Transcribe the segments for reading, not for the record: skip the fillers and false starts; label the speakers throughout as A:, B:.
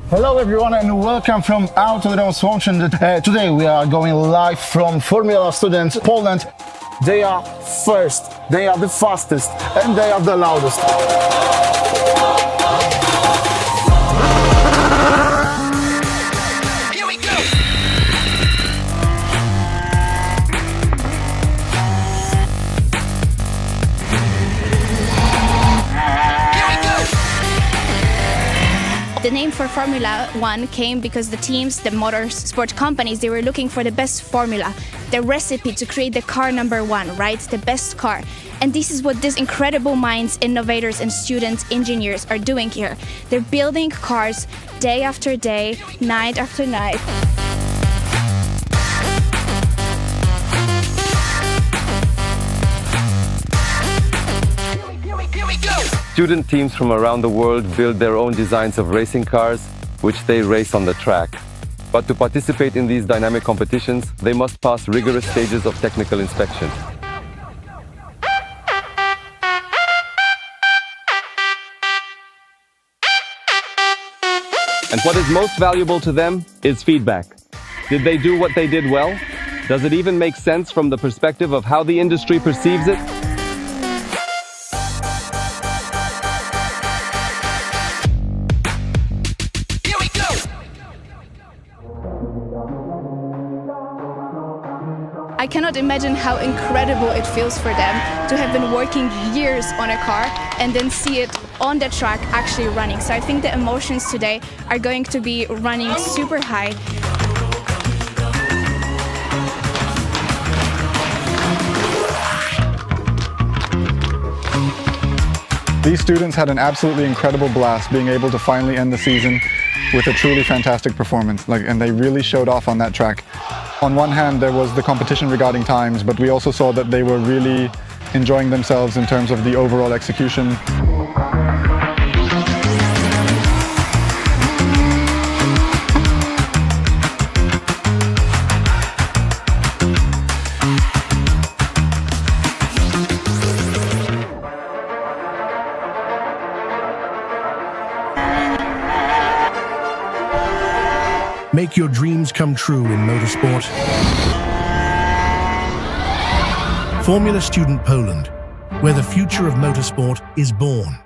A: Hello everyone and welcome from Autodrom Słomczyn. Today we are going live from Formula students Poland. They are first, they are the fastest and they are the loudest.
B: The name for Formula One came because the teams, the motorsport companies, they were looking for the best formula, the recipe to create the car number one, right? The best car. And this is what these incredible minds, innovators and students, engineers are doing here. They're building cars day after day, night after night.
C: Student teams from around the world build their own designs of racing cars, which they race on the track. But to participate in these dynamic competitions, they must pass rigorous stages of technical inspection. And what is most valuable to them is feedback. Did they do what they did well? Does it even make sense from the perspective of how the industry perceives it?
B: I cannot imagine how incredible it feels for them to have been working years on a car and then see it on the track actually running. So I think the emotions today are going to be running super high.
D: These students had an absolutely incredible blast being able to finally end the season with a truly fantastic performance, and they really showed off on that track. On one hand, there was the competition regarding times, but we also saw that they were really enjoying themselves in terms of the overall execution.
E: Make your dreams come true in motorsport. Formula Student Poland, where the future of motorsport is born.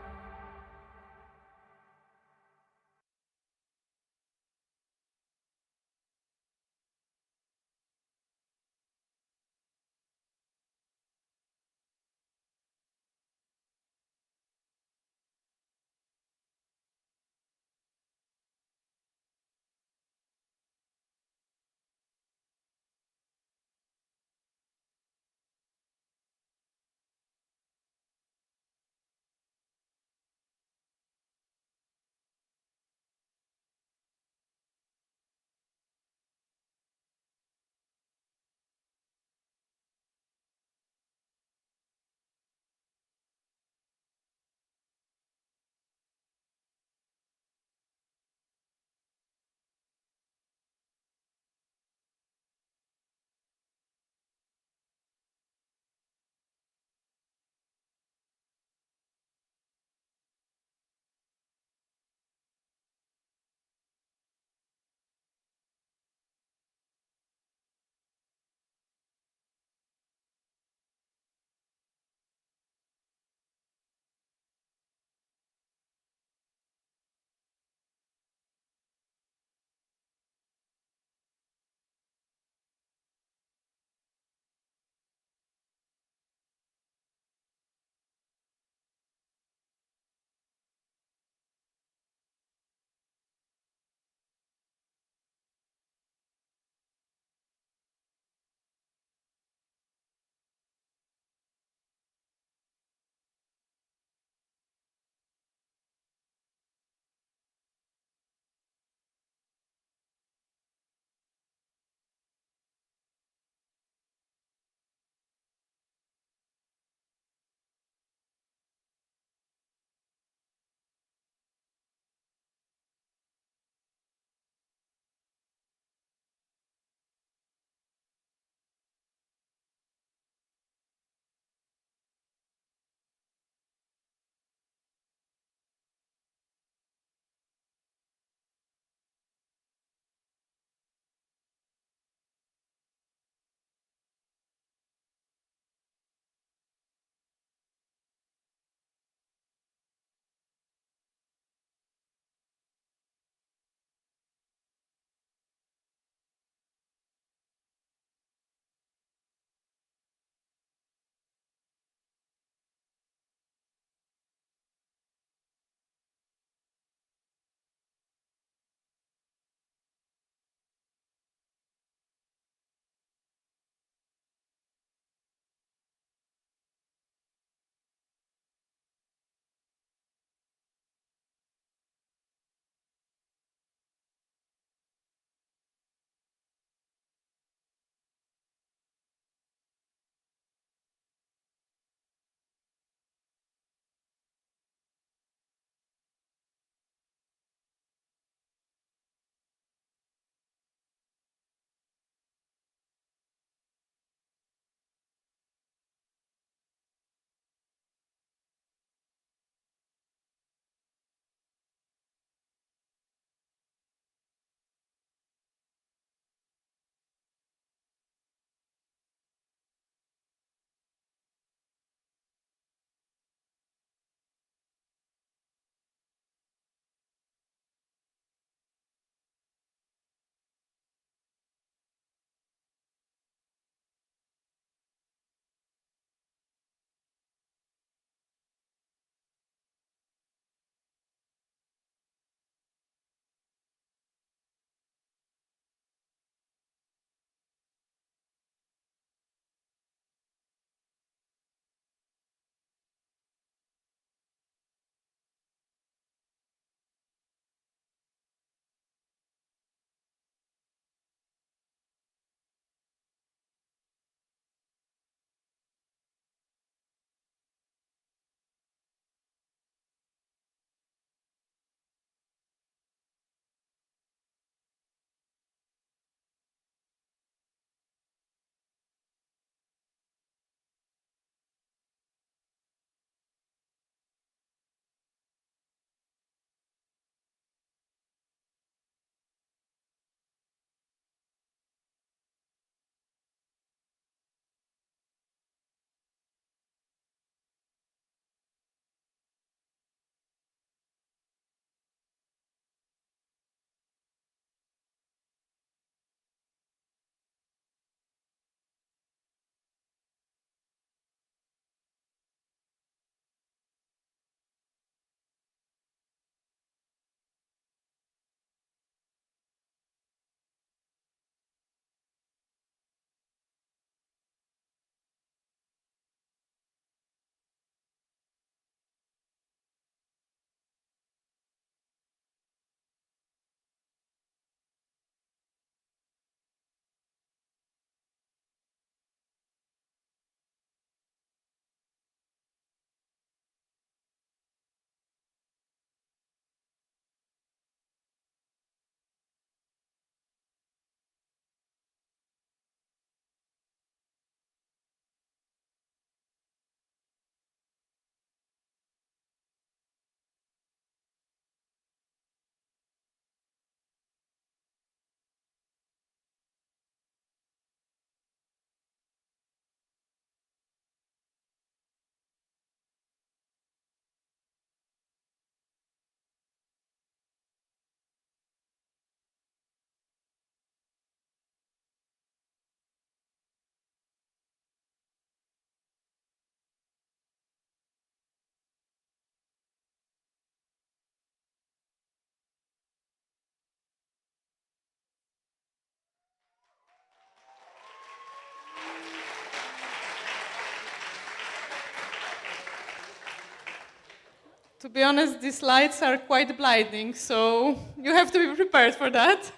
F: To be honest, these lights are quite blinding, so you have to be prepared for that.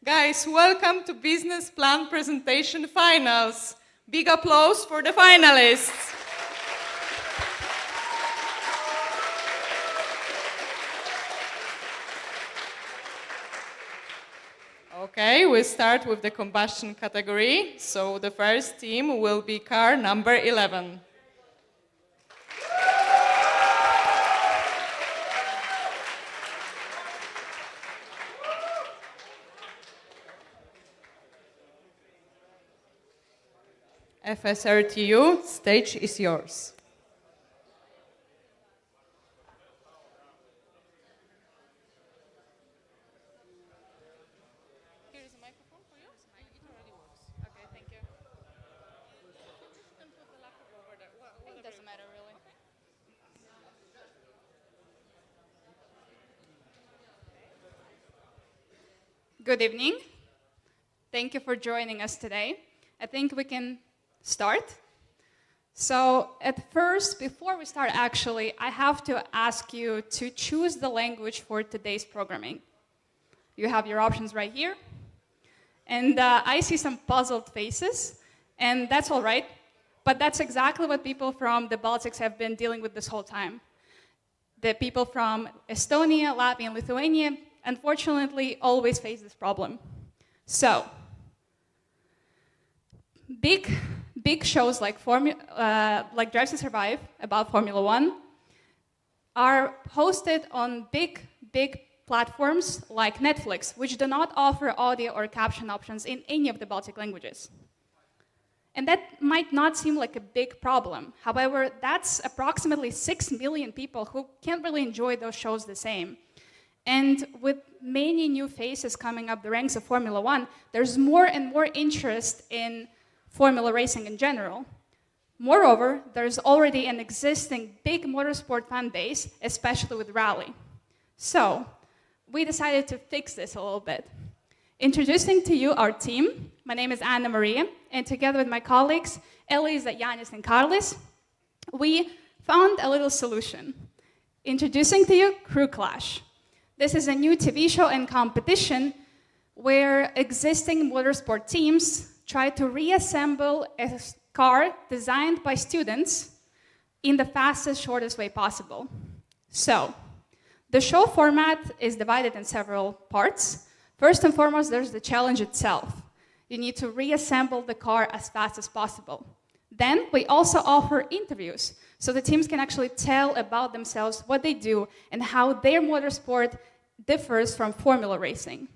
F: Guys, welcome to Business Plan Presentation Finals. Big applause for the finalists. Okay, we'll start with the combustion category. So the first team will be car number 11. FSRTU, stage is yours. Here is a microphone for you. It already works. Okay, thank you. And put the laptop over there. It doesn't matter really.
G: Good evening. Thank you for joining us today. I think we can start. So at first, before we start actually, I have to ask you to choose the language for today's programming. You have your options right here. And I see some puzzled faces, and that's all right. But that's exactly what people from the Baltics have been dealing with this whole time. The people from Estonia, Latvia, and Lithuania, unfortunately, always face this problem. So, big shows like Drive to Survive about Formula One are hosted on big platforms like Netflix, which do not offer audio or caption options in any of the Baltic languages. And that might not seem like a big problem. However, that's approximately 6 million people who can't really enjoy those shows the same. And with many new faces coming up the ranks of Formula One, there's more and more interest in Formula racing in general. Moreover, there's already an existing big motorsport fan base, especially with rally. So, we decided to fix this a little bit. Introducing to you our team. My name is Anna Maria, and together with my colleagues, Elisa, Yanis, and Carlis, we found a little solution. Introducing to you Crew Clash. This is a new TV show and competition where existing motorsport teams try to reassemble a car designed by students in the fastest, shortest way possible. So, the show format is divided in several parts. First and foremost, there's the challenge itself. You need to reassemble the car as fast as possible. Then, we also offer interviews, so the teams can actually tell about themselves, what they do, and how their motorsport differs from formula racing.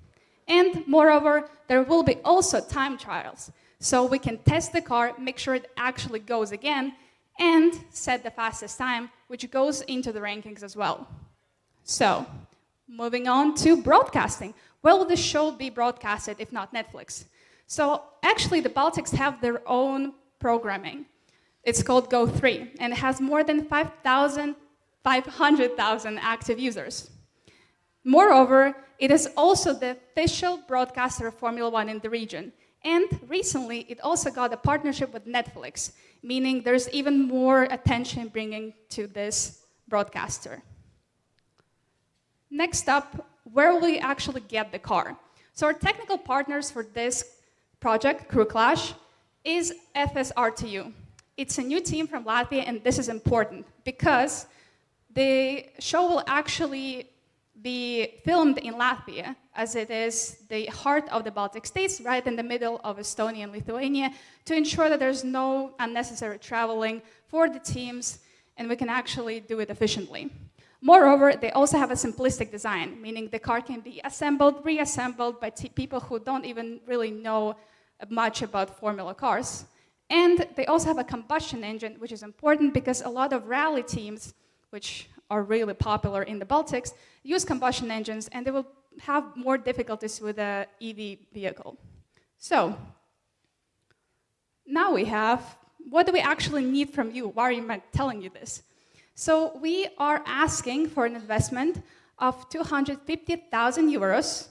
G: And moreover, there will be also time trials, so we can test the car, make sure it actually goes again, and set the fastest time, which goes into the rankings as well. So, moving on to broadcasting. Where will the show be broadcasted if not Netflix? So, actually, the Baltics have their own programming. It's called Go3, and it has more than 500,000 active users. Moreover, it is also the official broadcaster of Formula One in the region. And recently, it also got a partnership with Netflix, meaning there's even more attention bringing to this broadcaster. Next up, where will we actually get the car? So our technical partners for this project, Crew Clash, is FSRTU. It's a new team from Latvia, and this is important because the show will actually be filmed in Latvia, as it is the heart of the Baltic states, right in the middle of Estonia and Lithuania, to ensure that there's no unnecessary traveling for the teams, and we can actually do it efficiently. Moreover, they also have a simplistic design, meaning the car can be assembled, reassembled by people who don't even really know much about formula cars. And they also have a combustion engine, which is important because a lot of rally teams, which are really popular in the Baltics, use combustion engines, and they will have more difficulties with an EV vehicle. So, now we have, what do we actually need from you? Why am I telling you this? So we are asking for an investment of 250,000 euros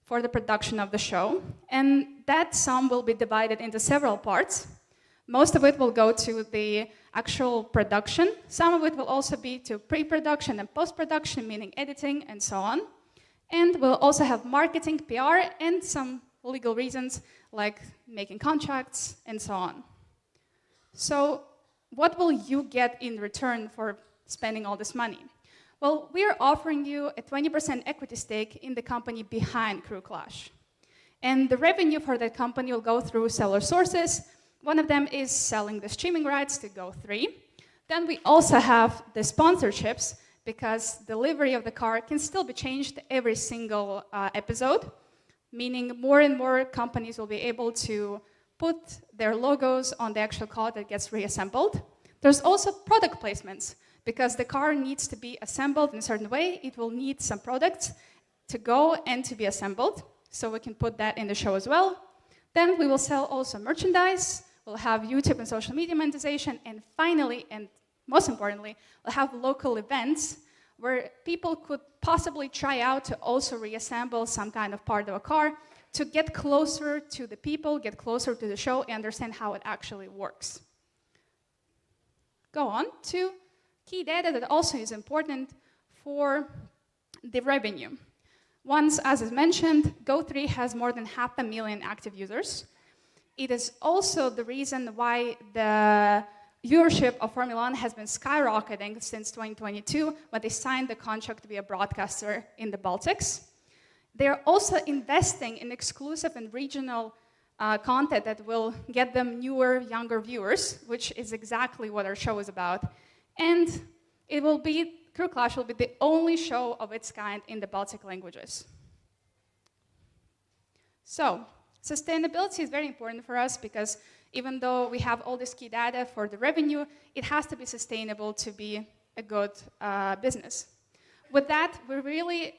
G: for the production of the show, and that sum will be divided into several parts. Most of it will go to the actual production. Some of it will also be to pre-production and post-production, meaning editing and so on. And we'll also have marketing, PR, and some legal reasons like making contracts and so on. So what will you get in return for spending all this money? Well, we are offering you a 20% equity stake in the company behind Crew Clash. And the revenue for that company will go through several sources. One of them is selling the streaming rights to Go3. Then we also have the sponsorships, because the livery of the car can still be changed every single episode, meaning more and more companies will be able to put their logos on the actual car that gets reassembled. There's also product placements, because the car needs to be assembled in a certain way. It will need some products to go and to be assembled, so we can put that in the show as well. Then we will sell also merchandise, we'll have YouTube and social media monetization, and finally, and most importantly, we'll have local events where people could possibly try out to also reassemble some kind of part of a car to get closer to the people, get closer to the show, and understand how it actually works. Go on to key data that also is important for the revenue. Once, as is mentioned, Go3 has more than 500,000 active users. It is also the reason why the viewership of Formula One has been skyrocketing since 2022, when they signed the contract to be a broadcaster in the Baltics. They're also investing in exclusive and regional content that will get them newer, younger viewers, which is exactly what our show is about. And it will be, Crew Clash will be the only show of its kind in the Baltic languages. So, sustainability is very important for us, because even though we have all this key data for the revenue, it has to be sustainable to be a good business. With that, we really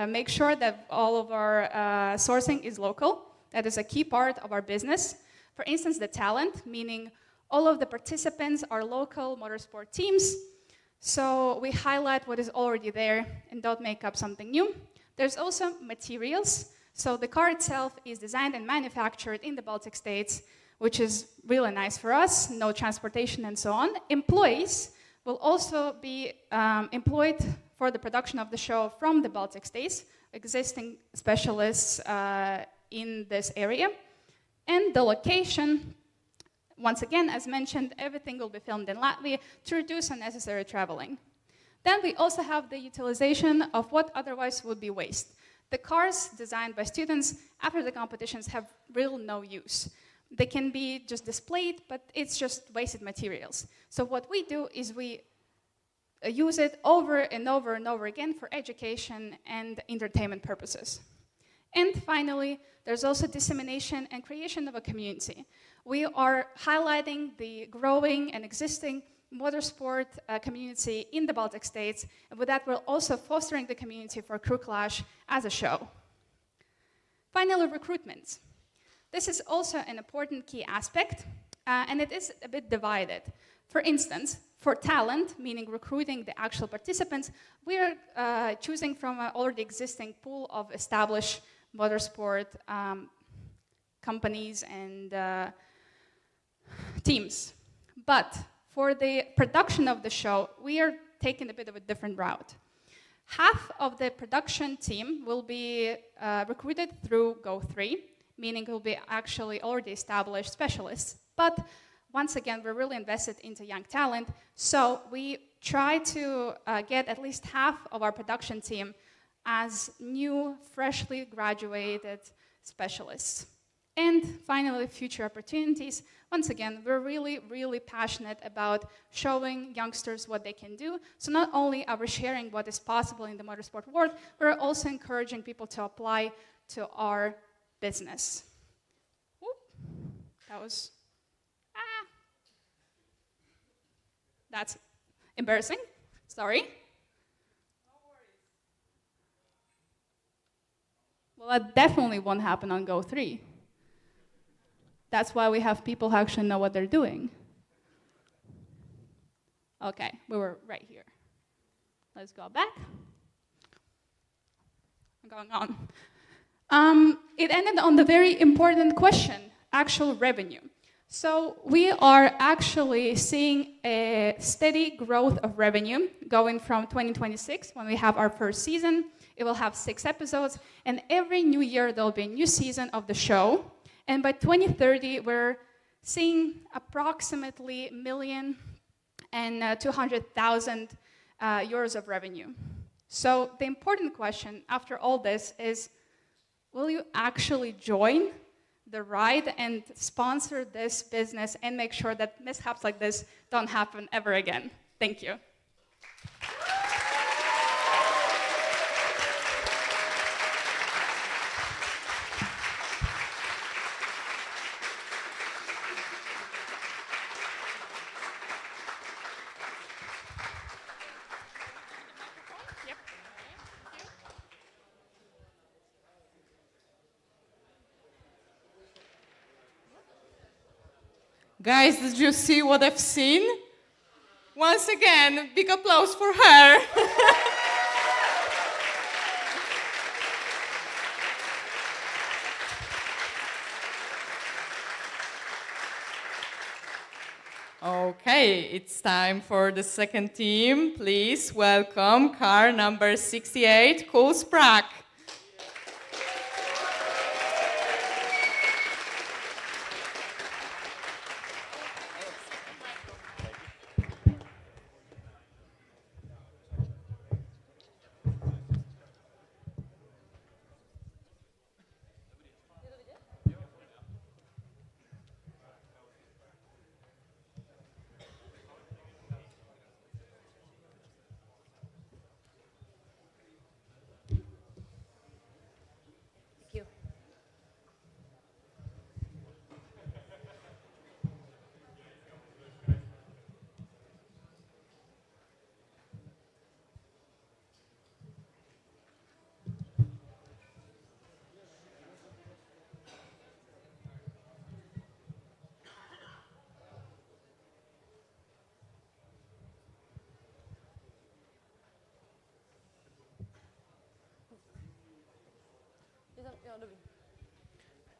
G: make sure that all of our sourcing is local. That is a key part of our business. For instance, the talent, meaning all of the participants are local motorsport teams. So we highlight what is already there and don't make up something new. There's also materials. So the car itself is designed and manufactured in the Baltic states, which is really nice for us, no transportation and so on. Employees will also be employed for the production of the show from the Baltic states, existing specialists in this area. And the location, once again, as mentioned, everything will be filmed in Latvia to reduce unnecessary traveling. Then we also have the utilization of what otherwise would be waste. The cars designed by students after the competitions have really no use. They can be just displayed, but it's just wasted materials. So what we do is we use it over and over and over again for education and entertainment purposes. And finally, there's also dissemination and creation of a community. We are highlighting the growing and existing motorsport community in the Baltic states, and with that we're also fostering the community for Crew Clash as a show. Finally, recruitment. This is also an important key aspect, and it is a bit divided. For instance, for talent, meaning recruiting the actual participants, we are choosing from an already existing pool of established motorsport companies and teams. But for the production of the show, we are taking a bit of a different route. Half of the production team will be recruited through Go3, meaning it will be actually already established specialists. But once again, we're really invested into young talent, so we try to get at least half of our production team as new, freshly graduated specialists. And finally, future opportunities. Once again, we're really, really passionate about showing youngsters what they can do. So not only are we sharing what is possible in the motorsport world, we're also encouraging people to apply to our business. Oop, that was, that's embarrassing, sorry. Well, that definitely won't happen on Go3. That's why we have people who actually know what they're doing. Okay, we were right here. Let's go back. I'm going on. It ended on the very important question, actual revenue. So we are actually seeing a steady growth of revenue going from 2026, when we have our first season. It will have 6 episodes, and every new year there will be a new season of the show. And by 2030, we're seeing approximately €1,200,000 euros of revenue. So the important question after all this is, will you actually join the ride and sponsor this business and make sure that mishaps like this don't happen ever again? Thank you.
F: Guys, did you see what I've seen? Once again, big applause for her. Okay, it's time for the second team. Please welcome car number 68, Cole Sprack.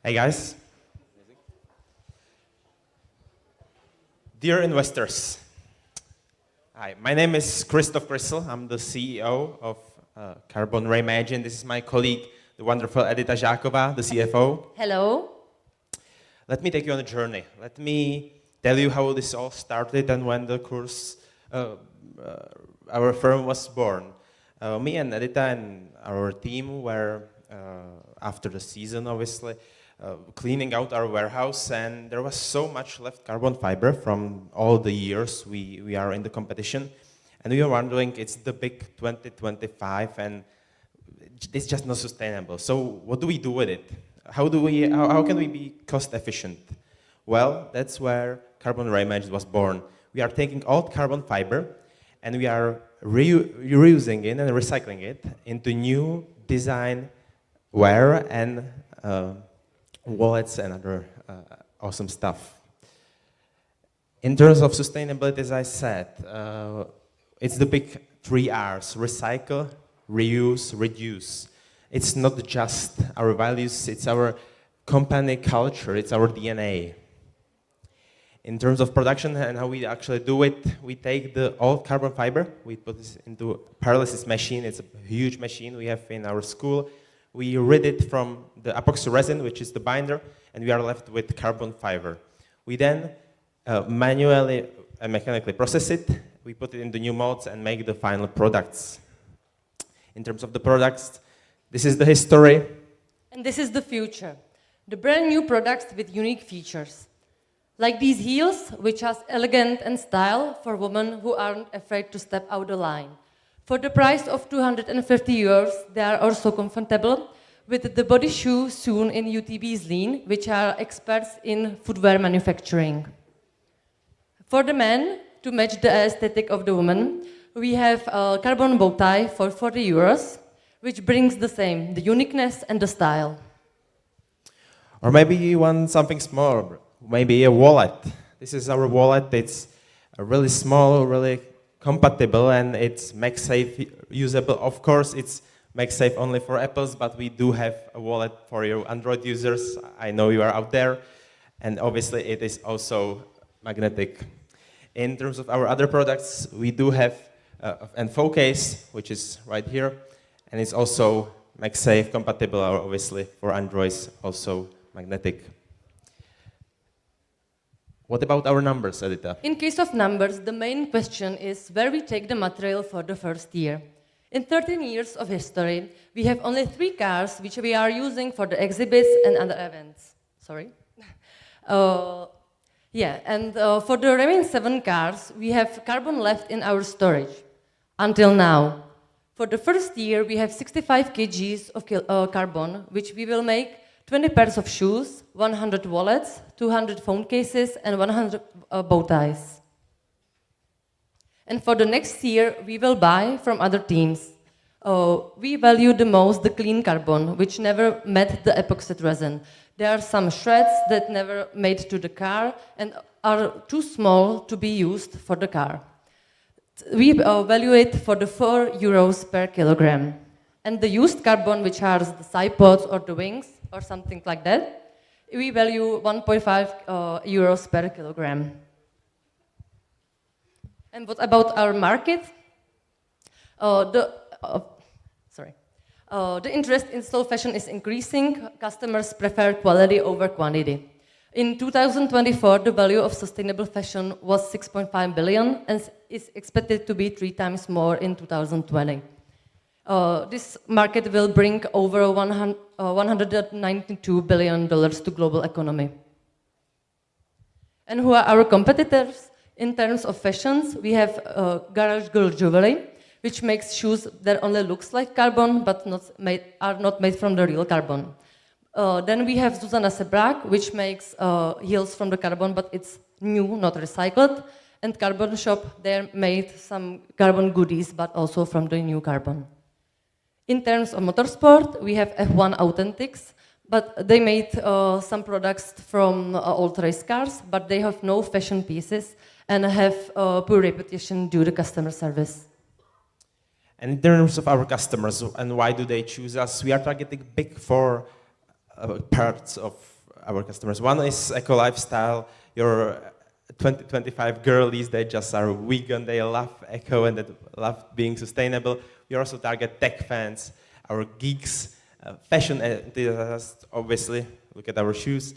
H: Hey guys. Dear investors, hi, my name is Christoph Grissel. I'm the CEO of Carbon Reimagine. This is my colleague, the wonderful Edita Žáková, the CFO.
I: Hello.
H: Let me take you on a journey. Let me tell you how this all started and when the course, our firm was born. Me and Edita and our team were, after the season obviously, cleaning out our warehouse, and there was so much left carbon fiber from all the years we are in the competition, and we were wondering, it's the big 2025 and it's just not sustainable. So what do we do with it? How can we be cost efficient? Well, that's where Carbon Reimagine was born. We are taking old carbon fiber and we are reusing it and recycling it into new design wear and wallets and other awesome stuff. In terms of sustainability, as I said, it's the big 3 R's: recycle, reuse, reduce. It's not just our values, it's our company culture, it's our DNA. In terms of production and how we actually do it, we take the old carbon fiber, we put this into a pyrolysis machine. It's a huge machine we have in our school. We rid it from the epoxy resin, which is the binder, and we are left with carbon fiber. We then manually and mechanically process it. We put it into new molds and make the final products. In terms of the products, this is the history.
I: And this is the future. The brand new products with unique features. Like these heels, which are elegant and style for women who aren't afraid to step out the line. For the price of €250, they are also comfortable with the body shoe sewn in UTB's lean, which are experts in footwear manufacturing. For the men, to match the aesthetic of the woman, we have a carbon bow tie for €40, which brings the same, the uniqueness and the style.
H: Or maybe you want something small, maybe a wallet. This is our wallet. It's a really small, really compatible, and it's MagSafe usable. Of course, it's MagSafe only for Apples, but we do have a wallet for your Android users. I know you are out there. And obviously, it is also magnetic. In terms of our other products, we do have an phone case, which is right here, and it's also MagSafe compatible, obviously, for Androids, also magnetic. What about our numbers, Edita?
I: In case of numbers, the main question is where we take the material for the first year. In 13 years of history, we have only 3 cars which we are using for the exhibits and other events. Sorry. For the remaining 7 cars, we have carbon left in our storage. Until now. For the first year, we have 65 kgs of carbon, which we will make 20 pairs of shoes, 100 wallets, 200 phone cases, and 100 bow ties. And for the next year, we will buy from other teams. We value the most the clean carbon, which never met the epoxy resin. There are some shreds that never made to the car and are too small to be used for the car. We value it for the €4 per kilogram. And the used carbon, which has the side pods or the wings or something like that, we value €1.5 per kilogram. And what about our market? The interest in slow fashion is increasing. Customers prefer quality over quantity. In 2024, the value of sustainable fashion was 6.5 billion and is expected to be 3 times more in 2020. This market will bring over $192 billion to global economy. And who are our competitors? In terms of fashions, we have Garage Girl Jewelry, which makes shoes that only looks like carbon but are not made from the real carbon. Then we have Zuzana Sebrak, which makes heels from the carbon, but it's new, not recycled. And Carbon Shop, they made some carbon goodies, but also from the new carbon. In terms of motorsport, we have F1 Authentics, but they made some products from old race cars, but they have no fashion pieces and have poor reputation due to customer service.
H: And in terms of our customers and why do they choose us, we are targeting big 4 parts of our customers. One is eco lifestyle. Your 20-25 girlies, they just are vegan, they love eco and they love being sustainable. We also target tech fans, our geeks, fashion enthusiasts, obviously, look at our shoes,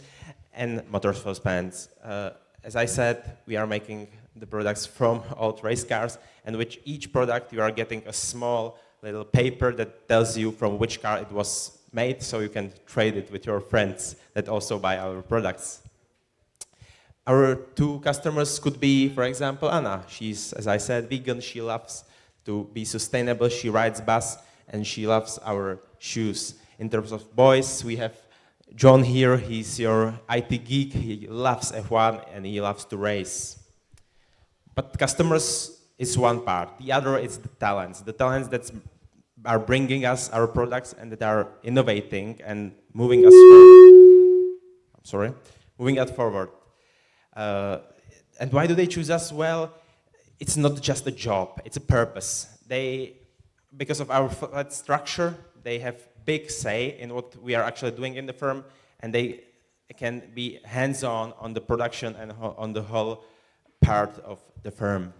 H: and motorsport fans. As I said, we are making the products from old race cars, and with each product you are getting a small little paper that tells you from which car it was made, so you can trade it with your friends that also buy our products. Our 2 customers could be, for example, Anna. She's, as I said, vegan. She loves to be sustainable. She rides bus, and she loves our shoes. In terms of boys, we have John here. He's your IT geek. He loves F1, and he loves to race. But customers is one part. The other is the talents that are bringing us our products and that are innovating and moving us forward. And why do they choose us? Well, it's not just a job, it's a purpose. Because of our flat structure, they have big say in what we are actually doing in the firm, and they can be hands-on on the production and on the whole part of the firm.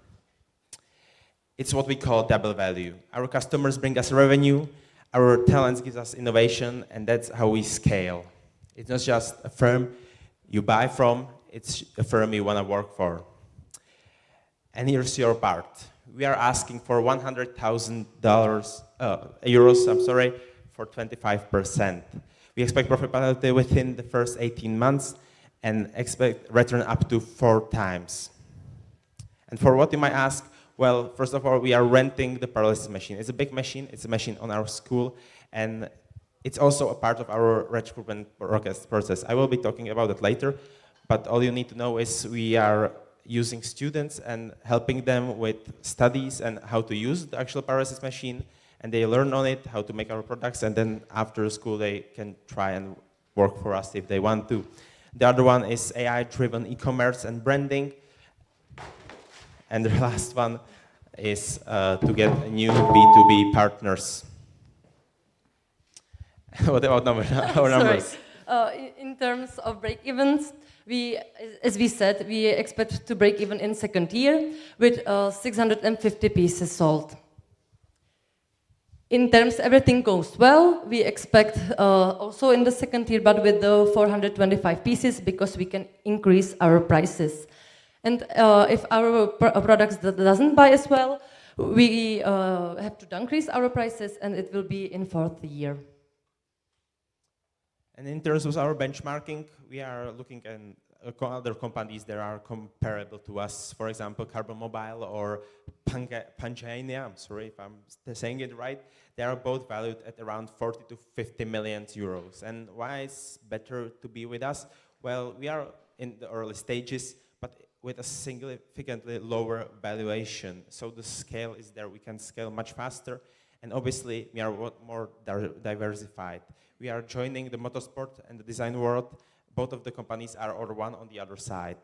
H: It's what we call double value. Our customers bring us revenue, our talents give us innovation, and that's how we scale. It's not just a firm you buy from, it's a firm you want to work for. And here's your part. We are asking for €100,000 for 25%. We expect profitability within the first 18 months and expect return up to 4 times. And for what you might ask, well, first of all, we are renting the pyrolysis machine. It's a big machine. It's a machine on our school, and it's also a part of our recruitment process. I will be talking about it later, but all you need to know is we are using students and helping them with studies and how to use the actual pyrolysis machine, and they learn on it, how to make our products, and then after school they can try and work for us if they want to. The other one is AI-driven e-commerce and branding. And the last one is to get new B2B partners. What about our numbers?
I: In terms of break-evens, As we said, we expect to break even in second year with 650 pieces sold. In terms everything goes well, we expect also in the second year, but with the 425 pieces, because we can increase our prices. And if our products doesn't buy as well, we have to decrease our prices, and it will be in fourth year.
H: And in terms of our benchmarking, we are looking at other companies that are comparable to us. For example, Carbon Mobile or Pangea, I'm sorry if I'm saying it right. They are both valued at around 40 to 50 million euros. And why is better to be with us? Well, we are in the early stages, but with a significantly lower valuation. So the scale is there. We can scale much faster. And obviously, we are more diversified. We are joining the motorsport and the design world. Both of the companies are one on the other side.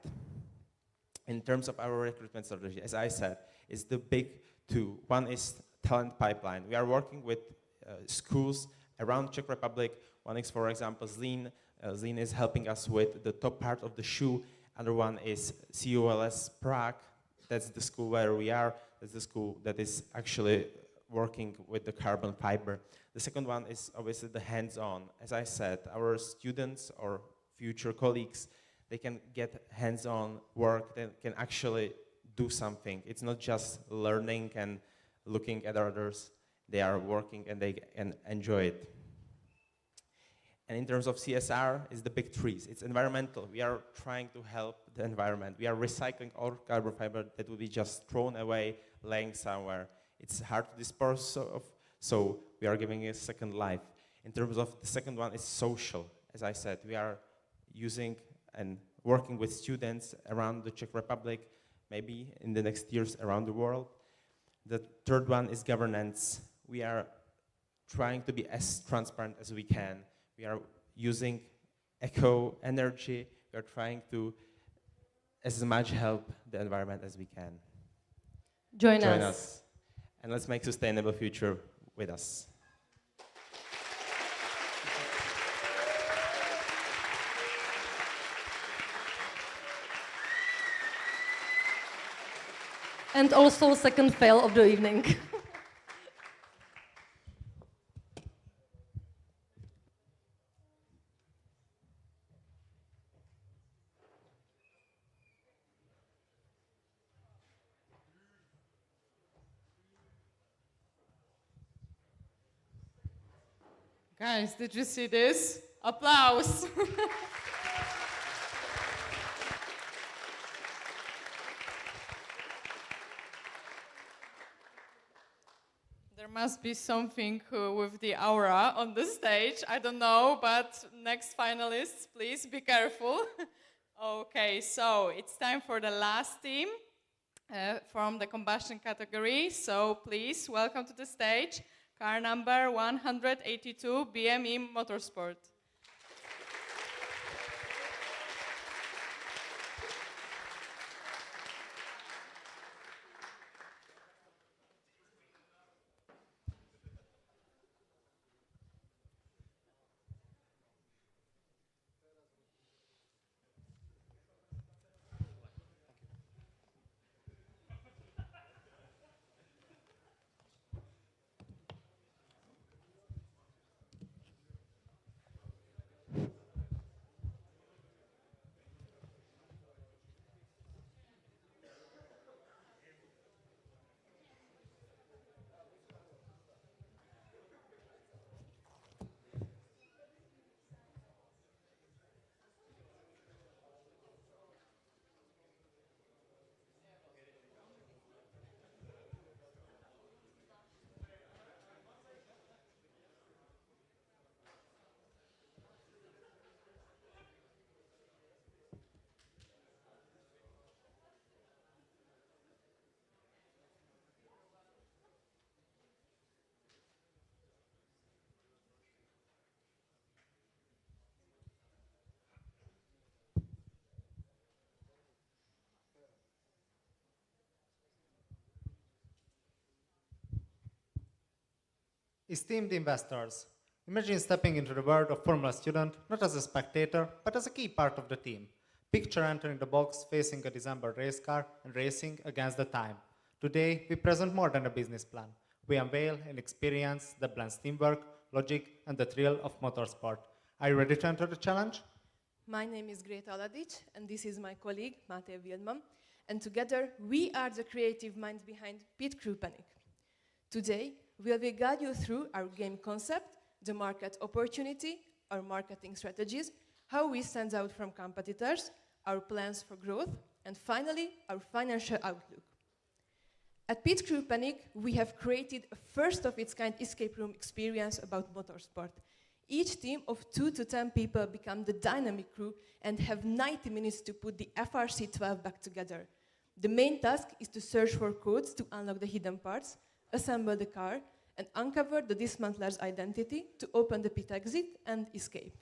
H: In terms of our recruitment strategy, as I said, it's the big two. One is talent pipeline. We are working with schools around Czech Republic. One is, for example, Zlín. Zlín is helping us with the top part of the shoe. Other one is CULS Prague. That's the school where we are. That's the school that is actually working with the carbon fiber. The second one is obviously the hands-on. As I said, our students or future colleagues, they can get hands-on work, they can actually do something. It's not just learning and looking at others. They are working and they can enjoy it. And in terms of CSR, it's the big trees. It's environmental. We are trying to help the environment. We are recycling all carbon fiber that will be just thrown away, laying somewhere. It's hard to dispose of, so we are giving it a second life. In terms of the second one, is social. As I said, we are using and working with students around the Czech Republic, maybe in the next years around the world. The third one is governance. We are trying to be as transparent as we can. We are using eco-energy. We are trying to as much help the environment as we can.
I: Join us.
H: And let's make sustainable future with us.
I: And also second fail of the evening.
F: Guys, did you see this? Applause. There must be something with the aura on the stage. I don't know, but next finalists, please be careful. Okay, so it's time for the last team from the combustion category. So please welcome to the stage car number 182, BME Motorsport.
J: Esteemed investors, imagine stepping into the world of Formula student not as a spectator, but as a key part of the team. Picture entering the box facing a disassembled race car and racing against the time. Today, we present more than a business plan. We unveil an experience that blends teamwork, logic, and the thrill of motorsport. Are you ready to enter the challenge?
K: My name is Greta Aladic, and this is my colleague, Matej Wildman. And together, we are the creative minds behind Pit Crew Panic. Today, we will guide you through our game concept, the market opportunity, our marketing strategies, how we stand out from competitors, our plans for growth, and finally, our financial outlook. At Pit Crew Panic, we have created a first-of-its-kind escape room experience about motorsport. Each team of 2 to 10 people become the dynamic crew and have 90 minutes to put the FRC-12 back together. The main task is to search for codes to unlock the hidden parts, assemble the car, and uncover the dismantler's identity to open the pit exit and escape.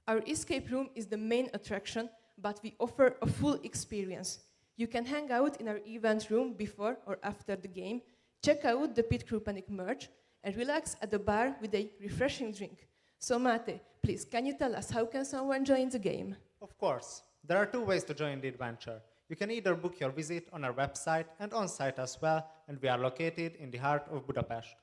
K: Our escape room is the main attraction, but we offer a full experience. You can hang out in our event room before or after the game, check out the Pit Crew Panic merch, and relax at the bar with a refreshing drink. So Mate, please, can you tell us how can someone join the game?
J: Of course. There are 2 ways to join the adventure. You can either book your visit on our website and on-site as well, and we are located in the heart of Budapest.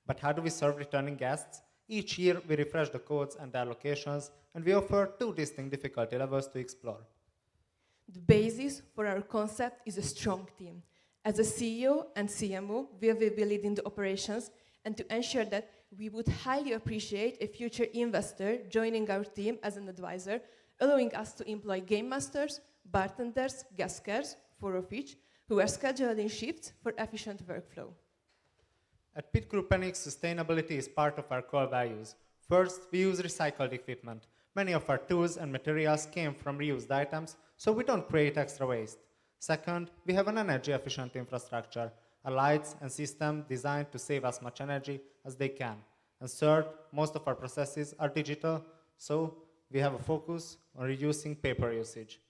J: But how do we serve returning guests? Each year, we refresh the codes and their locations, and we offer 2 distinct difficulty levels to explore.
K: The basis for our concept is a strong team. As a CEO and CMO, we will be leading the operations, and to ensure that, we would highly appreciate a future investor joining our team as an advisor, allowing us to employ game masters, bartenders, gaskers, 4 of each, who are scheduled in shifts for efficient workflow.
J: At Pit Crew Panic, sustainability is part of our core values. First, we use recycled equipment. Many of our tools and materials came from reused items, so we don't create extra waste. Second, we have an energy-efficient infrastructure, our lights and system designed to save as much energy as they can. And third, most of our processes are digital, so we have a focus on reducing paper usage.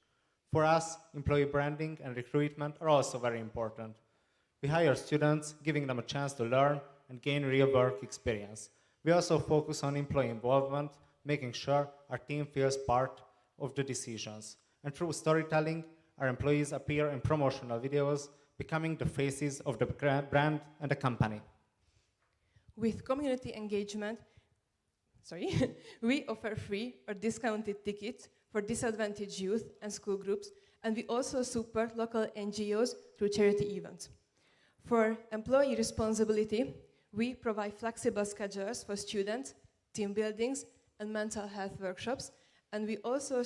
J: For us, employee branding and recruitment are also very important. We hire students, giving them a chance to learn and gain real work experience. We also focus on employee involvement, making sure our team feels part of the decisions. And through storytelling, our employees appear in promotional videos, becoming the faces of the brand and the company.
K: With community engagement, we offer free or discounted tickets for disadvantaged youth and school groups, and we also support local NGOs through charity events. For employee responsibility, we provide flexible schedules for students, team buildings, and mental health workshops, and we also,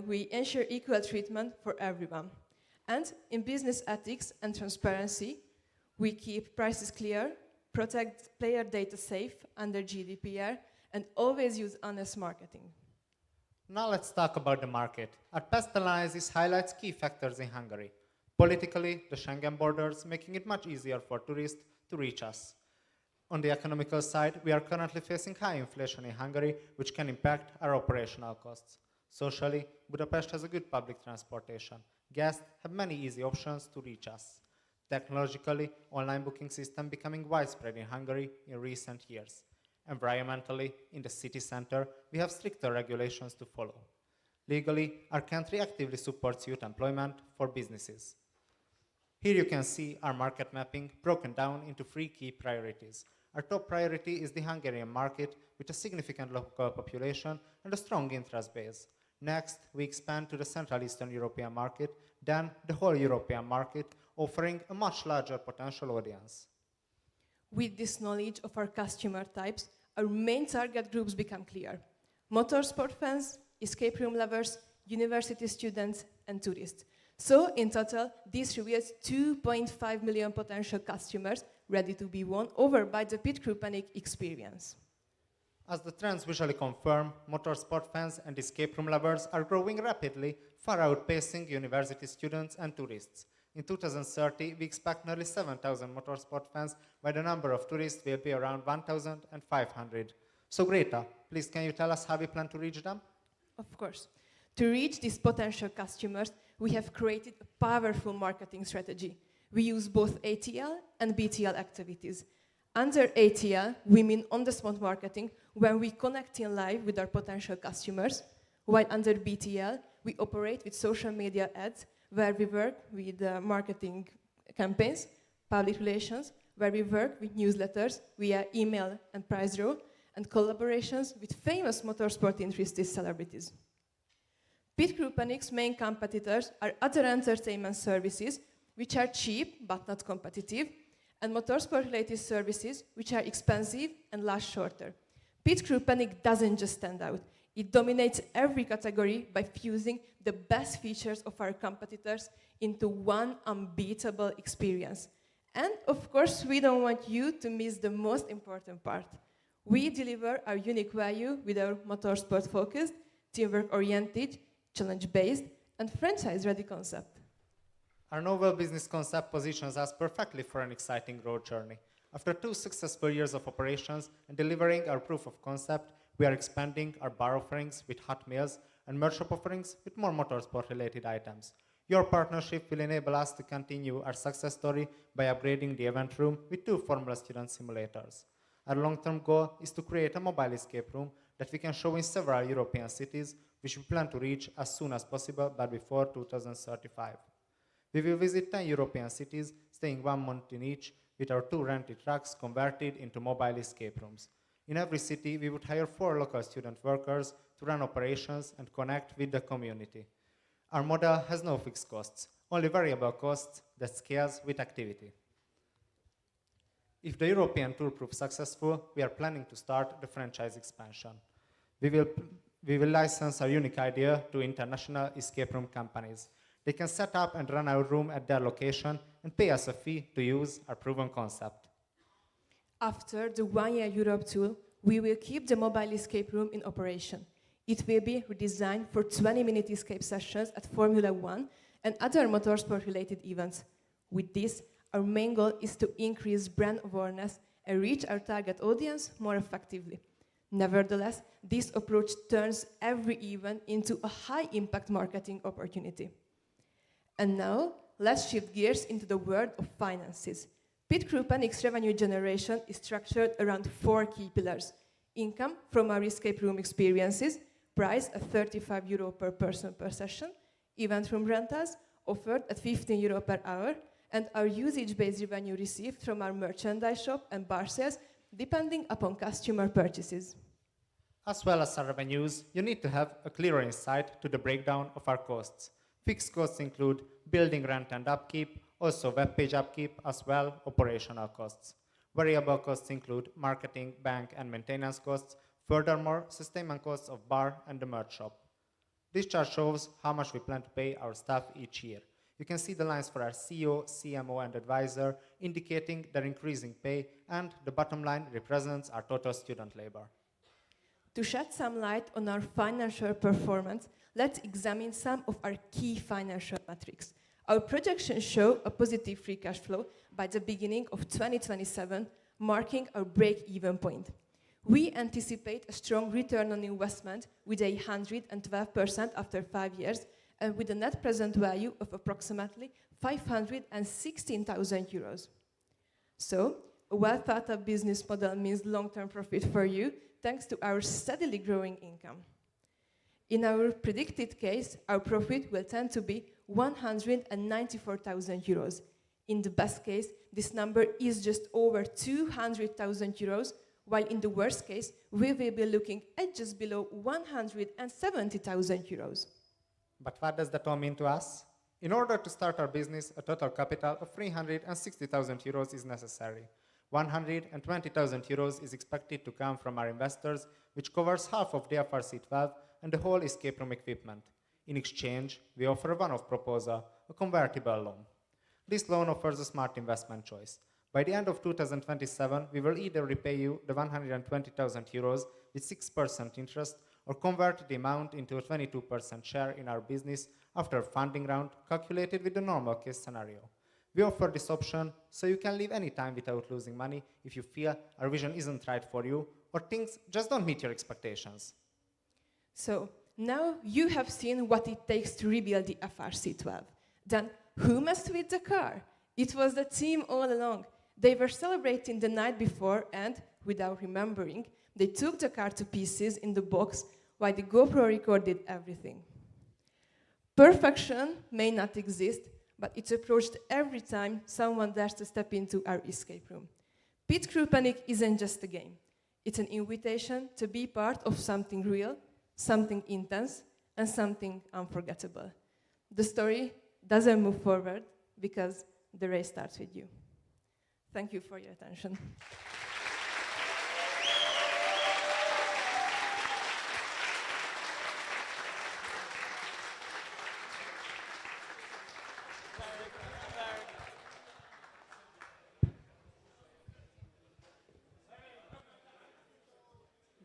K: we ensure equal treatment for everyone. And in business ethics and transparency, we keep prices clear, protect player data safe under GDPR, and always use honest marketing.
J: Now let's talk about the market. Our past analysis highlights key factors in Hungary. Politically, the Schengen borders, making it much easier for tourists to reach us. On the economical side, we are currently facing high inflation in Hungary, which can impact our operational costs. Socially, Budapest has a good public transportation. Guests have many easy options to reach us. Technologically, online booking system becoming widespread in Hungary in recent years. Environmentally, in the city center, we have stricter regulations to follow. Legally, our country actively supports youth employment for businesses. Here you can see our market mapping broken down into 3 key priorities. Our top priority is the Hungarian market with a significant local population and a strong interest base. Next, we expand to the Central Eastern European market, then the whole European market, offering a much larger potential audience.
K: With this knowledge of our customer types, our main target groups become clear. Motorsport fans, escape room lovers, university students, and tourists. So, in total, this reveals 2.5 million potential customers ready to be won over by the Pit Crew Panic experience.
J: As the trends visually confirm, motorsport fans and escape room lovers are growing rapidly, far outpacing university students and tourists. In 2030, we expect nearly 7,000 motorsport fans, while the number of tourists will be around 1,500. So Greta, please can you tell us how we plan to reach them?
K: Of course. To reach these potential customers, we have created a powerful marketing strategy. We use both ATL and BTL activities. Under ATL, we mean on-the-spot marketing, where we connect in live with our potential customers. while under BTL, we operate with social media ads, where we work with marketing campaigns, public relations, where we work with newsletters via email and prize draw, and collaborations with famous motorsport-interested celebrities. Pit Crew Panic's main competitors are other entertainment services, which are cheap but not competitive, and motorsport-related services, which are expensive and last shorter. Pit Crew Panic doesn't just stand out. It dominates every category by fusing the best features of our competitors into one unbeatable experience. And of course, we don't want you to miss the most important part. We deliver our unique value with our motorsport-focused, teamwork-oriented, challenge-based, and franchise-ready concept.
J: Our novel business concept positions us perfectly for an exciting growth journey. After 2 successful years of operations and delivering our proof of concept, we are expanding our bar offerings with hot meals and merch shop offerings with more motorsport-related items. Your partnership will enable us to continue our success story by upgrading the event room with 2 Formula Student simulators. Our long-term goal is to create a mobile escape room that we can show in several European cities, which we plan to reach as soon as possible, but before 2035. We will visit 10 European cities, staying 1 month in each, with our 2 rented trucks converted into mobile escape rooms. In every city, we would hire 4 local student workers to run operations and connect with the community. Our model has no fixed costs, only variable costs that scales with activity. If the European tour proves successful, we are planning to start the franchise expansion. We will license our unique idea to international escape room companies. They can set up and run our room at their location and pay us a fee to use our proven concept.
K: After the 1-year Europe tour, we will keep the mobile escape room in operation. It will be redesigned for 20-minute escape sessions at Formula 1 and other motorsport-related events. With this, our main goal is to increase brand awareness and reach our target audience more effectively. Nevertheless, this approach turns every event into a high-impact marketing opportunity. And now, let's shift gears into the world of finances. Pit Crew Panic's revenue generation is structured around 4 key pillars: income from our escape room experiences, priced at €35 per person per session, event room rentals, offered at €15 per hour, and our usage-based revenue received from our merchandise shop and bar sales, depending upon customer purchases.
J: As well as our revenues, you need to have a clearer insight to the breakdown of our costs. Fixed costs include building rent and upkeep, also web page upkeep, as well operational costs. Variable costs include marketing, bank, and maintenance costs. Furthermore, sustainment costs of bar and the merch shop. This chart shows how much we plan to pay our staff each year. You can see the lines for our CEO, CMO, and advisor, indicating their increasing pay, and the bottom line represents our total student labor.
K: To shed some light on our financial performance, let's examine some of our key financial metrics. Our projections show a positive free cash flow by the beginning of 2027, marking our break-even point. We anticipate a strong return on investment with 112% after 5 years, and with a net present value of approximately €516,000. So, a well-thought-out business model means long-term profit for you, thanks to our steadily growing income. In our predicted case, our profit will tend to be €194,000. In the best case, this number is just over €200,000, while in the worst case, we will be looking at just below €170,000.
J: But what does that all mean to us? In order to start our business, a total capital of €360,000 is necessary. €120,000 is expected to come from our investors, which covers half of the FRC12 and the whole escape room equipment. In exchange, we offer a one-off proposal, a convertible loan. This loan offers a smart investment choice. By the end of 2027, we will either repay you the €120,000 with 6% interest or convert the amount into a 22% share in our business after a funding round calculated with the normal case scenario. We offer this option so you can leave any time without losing money if you feel our vision isn't right for you or things just don't meet your expectations.
K: So, now you have seen what it takes to rebuild the FRC12. Then, who messed with the car? It was the team all along. They were celebrating the night before and, without remembering, they took the car to pieces in the box why the GoPro recorded everything. Perfection may not exist, but it's approached every time someone dares to step into our escape room. Pit Crew Panic isn't just a game. It's an invitation to be part of something real, something intense, and something unforgettable. The story doesn't move forward because the race starts with you. Thank you for your attention.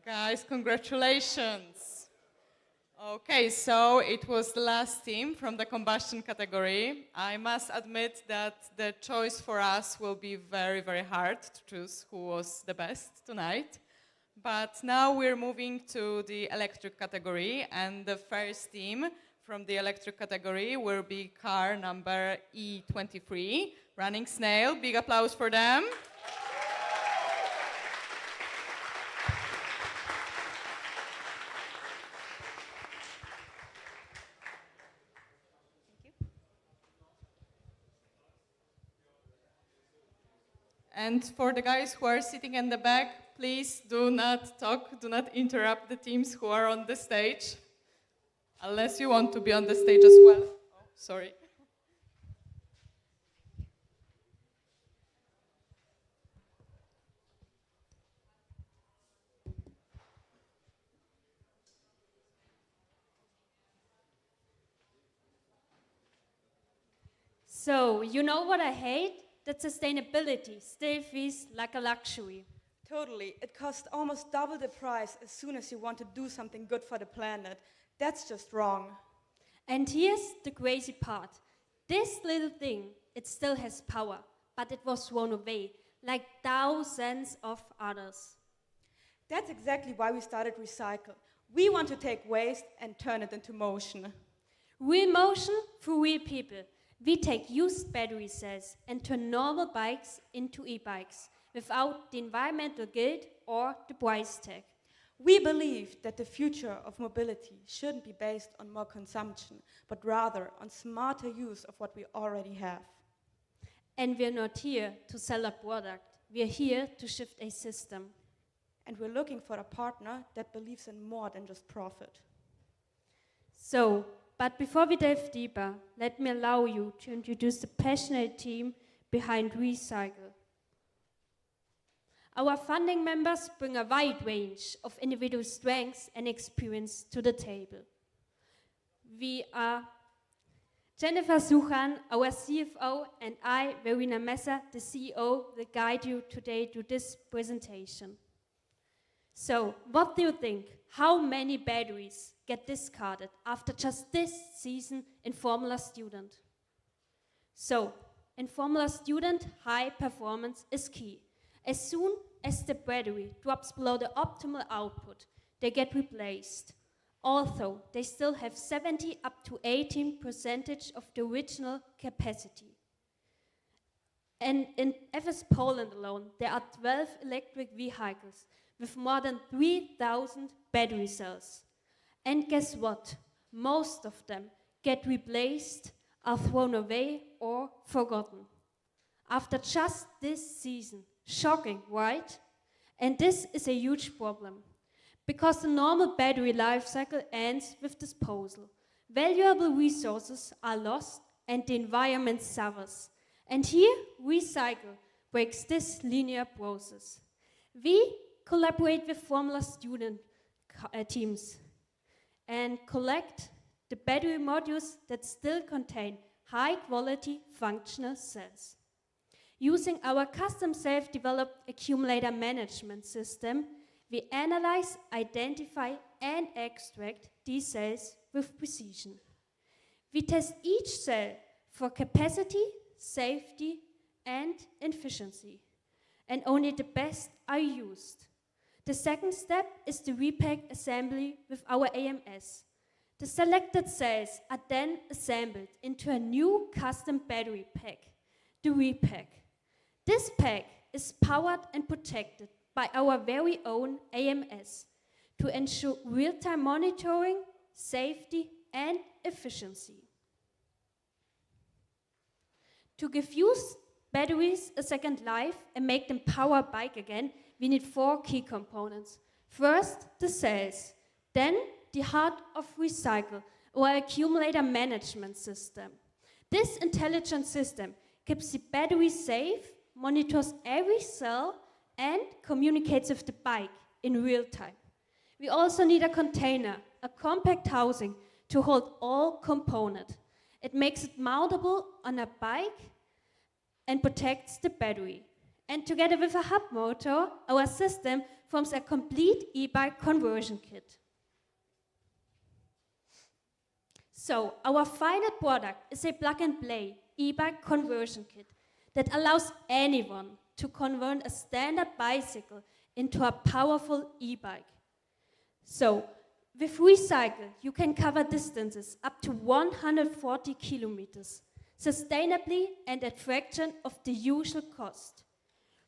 F: Guys, congratulations. Okay, so it was the last team from the combustion category. I must admit that the choice for us will be very, very hard to choose who was the best tonight. But now we're moving to the electric category, and the first team from the electric category will be car number E23, Running Snail. Big applause for them. And for the guys who are sitting in the back, please do not talk, do not interrupt the teams who are on the stage, unless you want to be on the stage as well. Oh, sorry.
L: So, you know what I hate? That sustainability still feels like a luxury.
M: Totally. It costs almost double the price as soon as you want to do something good for the planet. That's just wrong.
L: And here's the crazy part. This little thing, it still has power, but it was thrown away, like thousands of others.
M: That's exactly why we started Recycle. We want to take waste and turn it into motion.
L: Real motion for real people. We take used battery cells and turn normal bikes into e-bikes without the environmental guilt or the price tag.
M: We believe that the future of mobility shouldn't be based on more consumption, but rather on smarter use of what we already have.
L: And we're not here to sell a product. We're here to shift a system.
M: And we're looking for a partner that believes in more than just profit.
L: So, but before we dive deeper, let me allow you to introduce the passionate team behind Recycle. Our funding members bring a wide range of individual strengths and experience to the table. We are Jennifer Suchan, our CFO, and I, Verena Messer, the CEO, will guide you today to this presentation. So, what do you think? How many batteries get discarded after just this season in Formula Student? So, in Formula Student, high performance is key. As soon as the battery drops below the optimal output, they get replaced. Although they still have 70 up to 18% of the original capacity. And in FS Poland alone, there are 12 electric vehicles with more than 3,000 battery cells. And guess what? Most of them get replaced, are thrown away, or forgotten. After just this season. Shocking, right? And this is a huge problem. Because the normal battery life cycle ends with disposal. Valuable resources are lost and the environment suffers. And here, Recycle breaks this linear process. We collaborate with Formula Student teams and collect the battery modules that still contain high-quality functional cells. Using our custom self-developed accumulator management system, we analyze, identify, and extract these cells with precision. We test each cell for capacity, safety, and efficiency, and only the best are used. The second step is the repack assembly with our AMS. The selected cells are then assembled into a new custom battery pack, the repack. This pack is powered and protected by our very own AMS to ensure real-time monitoring, safety, and efficiency. To give used batteries a second life and make them power a bike again, we need 4 key components. First, the cells, then the heart of recycle or accumulator management system. This intelligent system keeps the battery safe, monitors every cell, and communicates with the bike in real time. We also need a container, a compact housing to hold all components. It makes it mountable on a bike and protects the battery. And together with a hub motor, our system forms a complete e-bike conversion kit. So, our final product is a plug-and-play e-bike conversion kit that allows anyone to convert a standard bicycle into a powerful e-bike. So, with Recycle, you can cover distances up to 140 kilometers, sustainably and at fraction of the usual cost.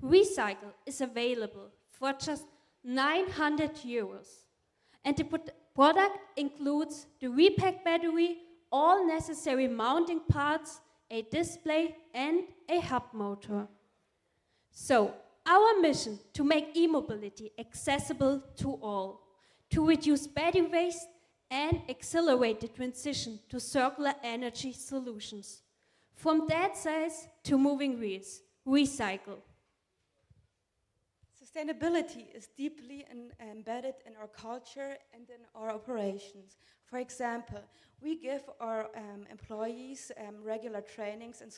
L: Recycle is available for just 900 euros. And the product includes the repack battery, all necessary mounting parts, a display, and a hub motor. So, our mission to make e-mobility accessible to all, to reduce battery waste and accelerate the transition to circular energy solutions. From dead cells to moving wheels, Recycle.
M: Sustainability is deeply embedded in our culture and in our operations. For example, we give our employees regular trainings and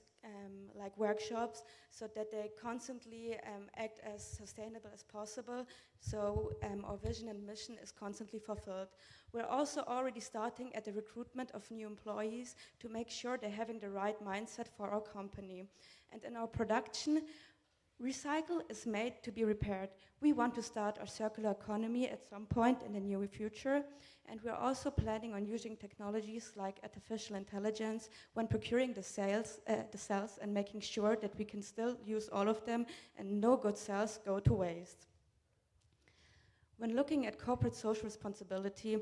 M: like workshops so that they constantly act as sustainable as possible, so our vision and mission is constantly fulfilled. We're also already starting at the recruitment of new employees to make sure they're having the right mindset for our company. And in our production, Recycle is made to be repaired. We want to start our circular economy at some point in the near future, and we're also planning on using technologies like artificial intelligence when procuring the cells and making sure that we can still use all of them and no good cells go to waste. When looking at corporate social responsibility,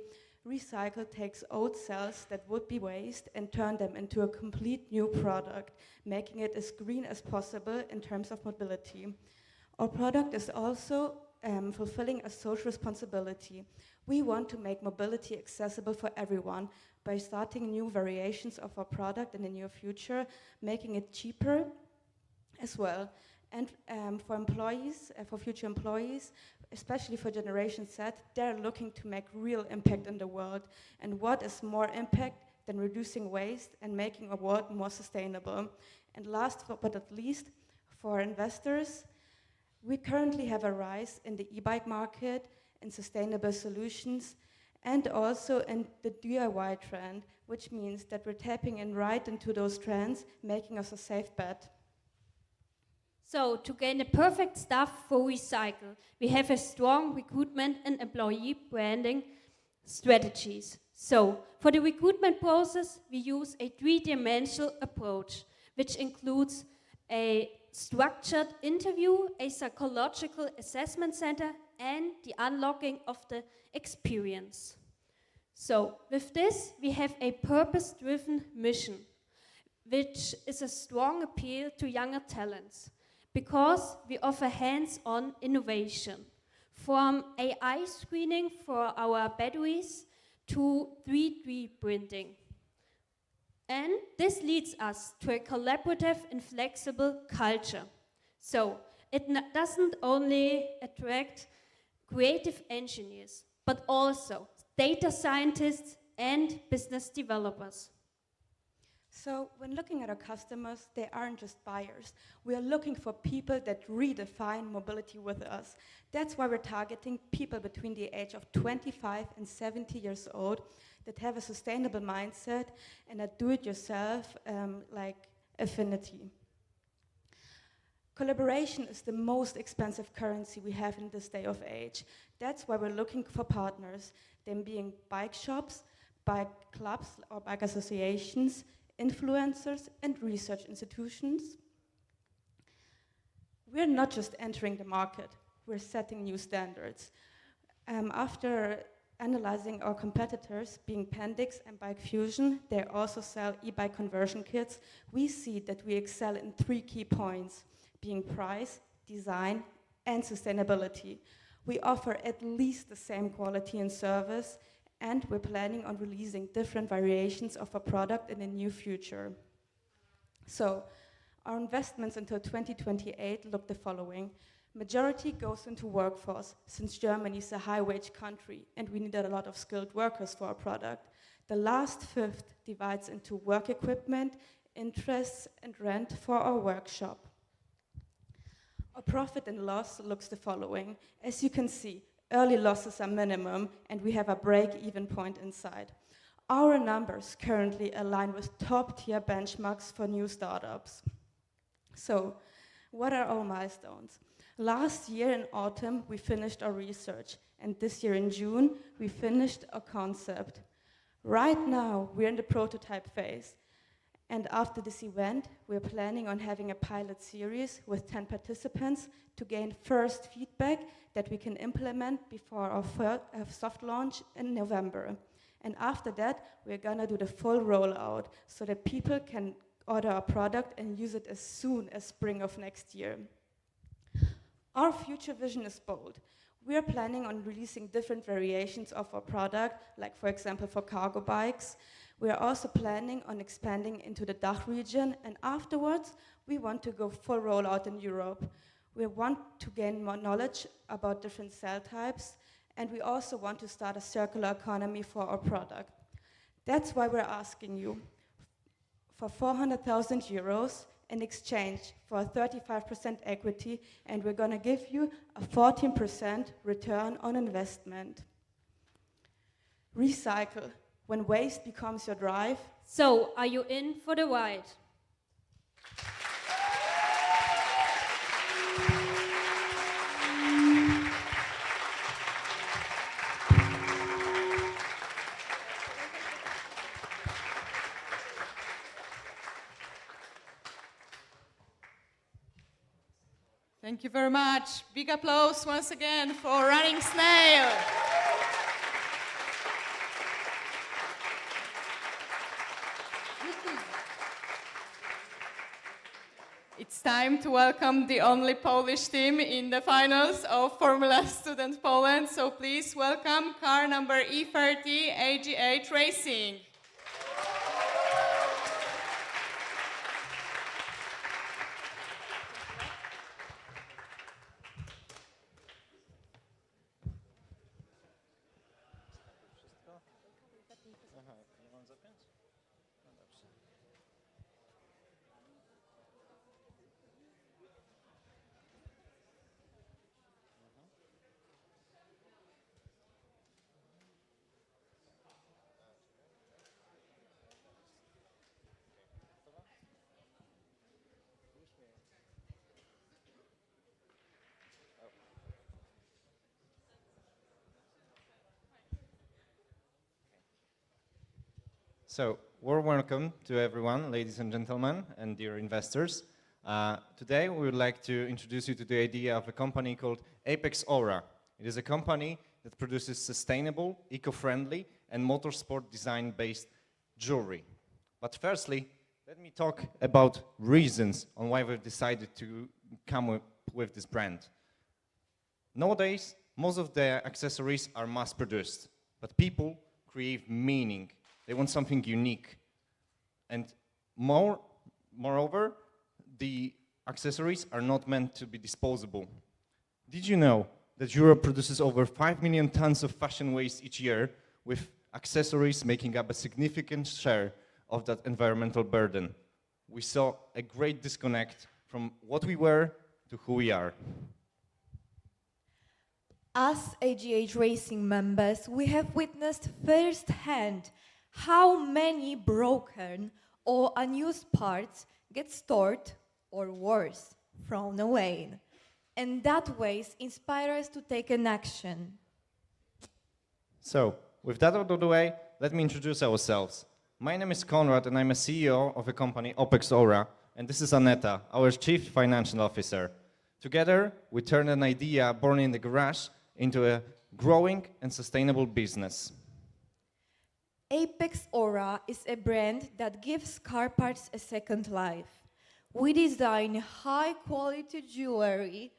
M: Recycle takes old cells that would be waste and turn them into a complete new product, making it as green as possible in terms of mobility. Our product is also fulfilling a social responsibility. We want to make mobility accessible for everyone by starting new variations of our product in the near future, making it cheaper as well. And for employees, for future employees, especially for Generation Z, they're looking to make real impact in the world. And what is more impact than reducing waste and making our world more sustainable? And last but not least, for investors, we currently have a rise in the e-bike market, in sustainable solutions, and also in the DIY trend, which means that we're tapping in right into those trends, making us a safe bet.
L: So, to gain the perfect staff for Recycle, we have a strong recruitment and employee branding strategies. So, for the recruitment process, we use a three-dimensional approach, which includes a structured interview, a psychological assessment center, and the unlocking of the experience. So, with this, we have a purpose-driven mission, which is a strong appeal to younger talents, because we offer hands-on innovation, from AI screening for our batteries to 3D printing. And this leads us to a collaborative and flexible culture. So it doesn't only attract creative engineers, but also data scientists and business developers.
M: So when looking at our customers, they aren't just buyers. We are looking for people that redefine mobility with us. That's why we're targeting people between the age of 25 and 70 years old that have a sustainable mindset and a do-it-yourself like affinity. Collaboration is the most expensive currency we have in this day of age. That's why we're looking for partners, them being bike shops, bike clubs or bike associations, influencers, and research institutions. We're not just entering the market, we're setting new standards. After analyzing our competitors, being Pendix and Bike Fusion, they also sell e-bike conversion kits. We see that we excel in 3 key points, being price, design, and sustainability. We offer at least the same quality and service, and we're planning on releasing different variations of our product in the near future. So, our investments until 2028 look the following. Majority goes into workforce, since Germany is a high-wage country and we need a lot of skilled workers for our product. The last fifth divides into work equipment, interests, and rent for our workshop. Our profit and loss looks the following. As you can see, early losses are minimum and we have a break-even point inside. Our numbers currently align with top-tier benchmarks for new startups. So, what are our milestones? Last year in autumn, we finished our research, and this year in June, we finished a concept. Right now, we're in the prototype phase, and after this event, we're planning on having a pilot series with 10 participants to gain first feedback that we can implement before our soft launch in November. And after that, we're gonna do the full rollout so that people can order our product and use it as soon as spring of next year. Our future vision is bold. We are planning on releasing different variations of our product, like for example for cargo bikes. We are also planning on expanding into the DACH region, and afterwards we want to go full rollout in Europe. We want to gain more knowledge about different cell types, and we also want to start a circular economy for our product. That's why we're asking you for 400,000 euros in exchange for a 35% equity, and we're gonna give you a 14% return on investment. Recycle, when waste becomes your drive.
L: So, are you in for the ride?
F: Thank you very much. Big applause once again for Running Snail. It's time to welcome the only Polish team in the finals of Formula Student Poland. So please welcome car number E30 AG8 Racing.
H: So, warm welcome to everyone, ladies and gentlemen, and dear investors. Today, we would like to introduce you to the idea of a company called Apex Aura. It is a company that produces sustainable, eco-friendly, and motorsport design-based jewelry. But firstly, let me talk about reasons on why we've decided to come with this brand. Nowadays, most of the accessories are mass-produced, but people crave meaning. They want something unique. And moreover, the accessories are not meant to be disposable. Did you know that Europe produces over 5 million tons of fashion waste each year, with accessories making up a significant share of that environmental burden? We saw a great disconnect from what we were to who we are.
N: As AGH Racing members, we have witnessed firsthand how many broken or unused parts get stored, or worse, thrown away. And that waste inspires us to take an action.
H: So, with that out of the way, let me introduce ourselves. My name is Konrad and I'm a CEO of a company, Apex Aura, and this is Aneta, our Chief Financial Officer. Together, we turned an idea born in the garage into a
O: growing and sustainable business.
N: Apex Aura is a brand that gives car parts a second life. We design high-quality jewelry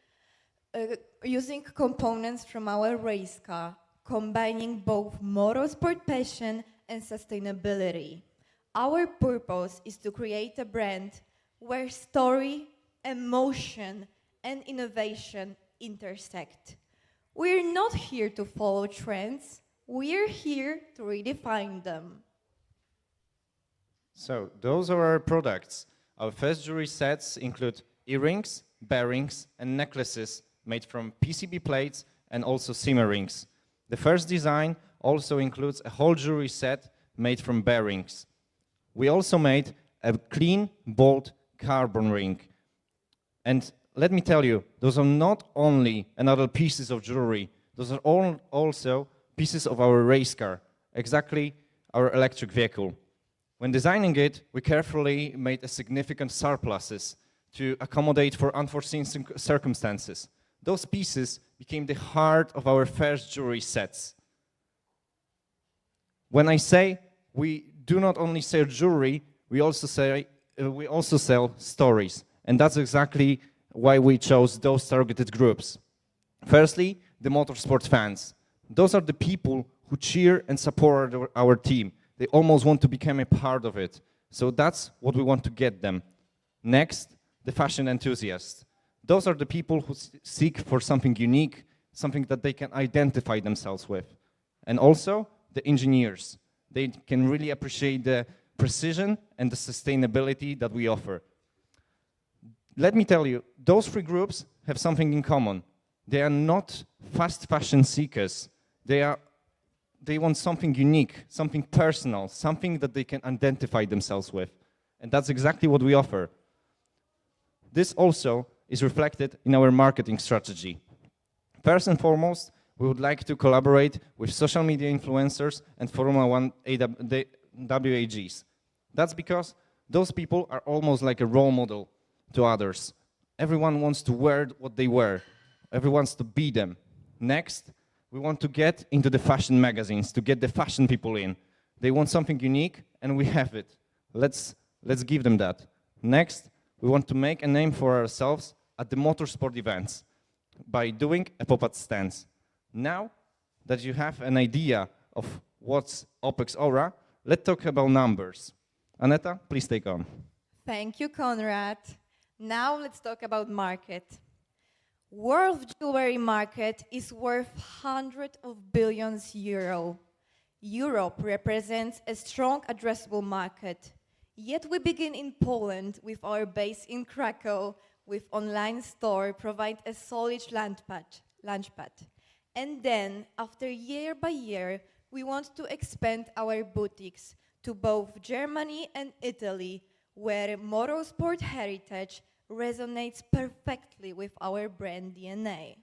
N: using components from our race car, combining both motorsport passion and sustainability. Our purpose is to create a brand where story, emotion, and innovation intersect. We're not here to follow trends, we're here to redefine them.
O: So those are our products. Our first jewelry sets include earrings, bearings, and necklaces made from PCB plates and also simmer rings. The first design also includes a whole jewelry set made from bearings. We also made a clean, bold carbon ring. And let me tell you, those are not only another pieces of jewelry, those are all also pieces of our race car, exactly our electric vehicle. When designing it, we carefully made a significant surpluses to accommodate for unforeseen circumstances. Those pieces became the heart of our first jewelry sets. When I say we do not only sell jewelry, we also sell stories. And that's exactly why we chose those targeted groups. Firstly, the motorsport fans. Those are the people who cheer and support our team. They almost want to become a part of it. So that's what we want to get them. Next, the fashion enthusiasts. Those are the people who seek for something unique, something that they can identify themselves with. And also, the engineers. They can really appreciate the precision and the sustainability that we offer. Let me tell you, those three groups have something in common. They are not fast fashion seekers. They want something unique, something personal, something that they can identify themselves with. And that's exactly what we offer. This also is reflected in our marketing strategy. First and foremost, we would like to collaborate with social media influencers and Formula 1 WAGs. That's because those people are almost like a role model to others. Everyone wants to wear what they wear. Everyone wants to be them. Next, we want to get into the fashion magazines, to get the fashion people in. They want something unique, and we have it. Let's give them that. Next, we want to make a name for ourselves at the motorsport events by doing a pop-up stands. Now that you have an idea of what's Apex Aura, let's talk about numbers. Aneta, please take on.
N: Thank you, Konrad. Now let's talk about market. World jewelry market is worth hundreds of billions euro. Europe represents a strong addressable market. Yet we begin in Poland with our base in Krakow, with online store provide a solid launchpad. And then, after year by year, we want to expand our boutiques to both Germany and Italy, where motorsport heritage resonates perfectly with our brand DNA.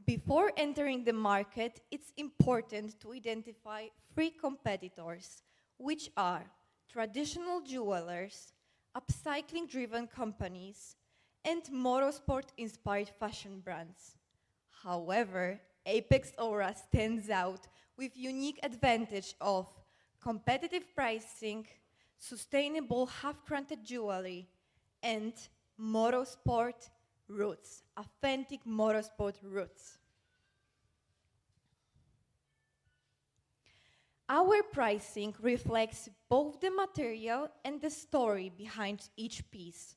N: Before entering the market, it's important to identify three competitors, which are traditional jewelers, upcycling-driven companies, and motorsport-inspired fashion brands. However, Apex Aura stands out with unique advantage of competitive pricing, sustainable half-granted jewelry, and motorsport roots, authentic motorsport roots. Our pricing reflects both the material and the story behind each piece.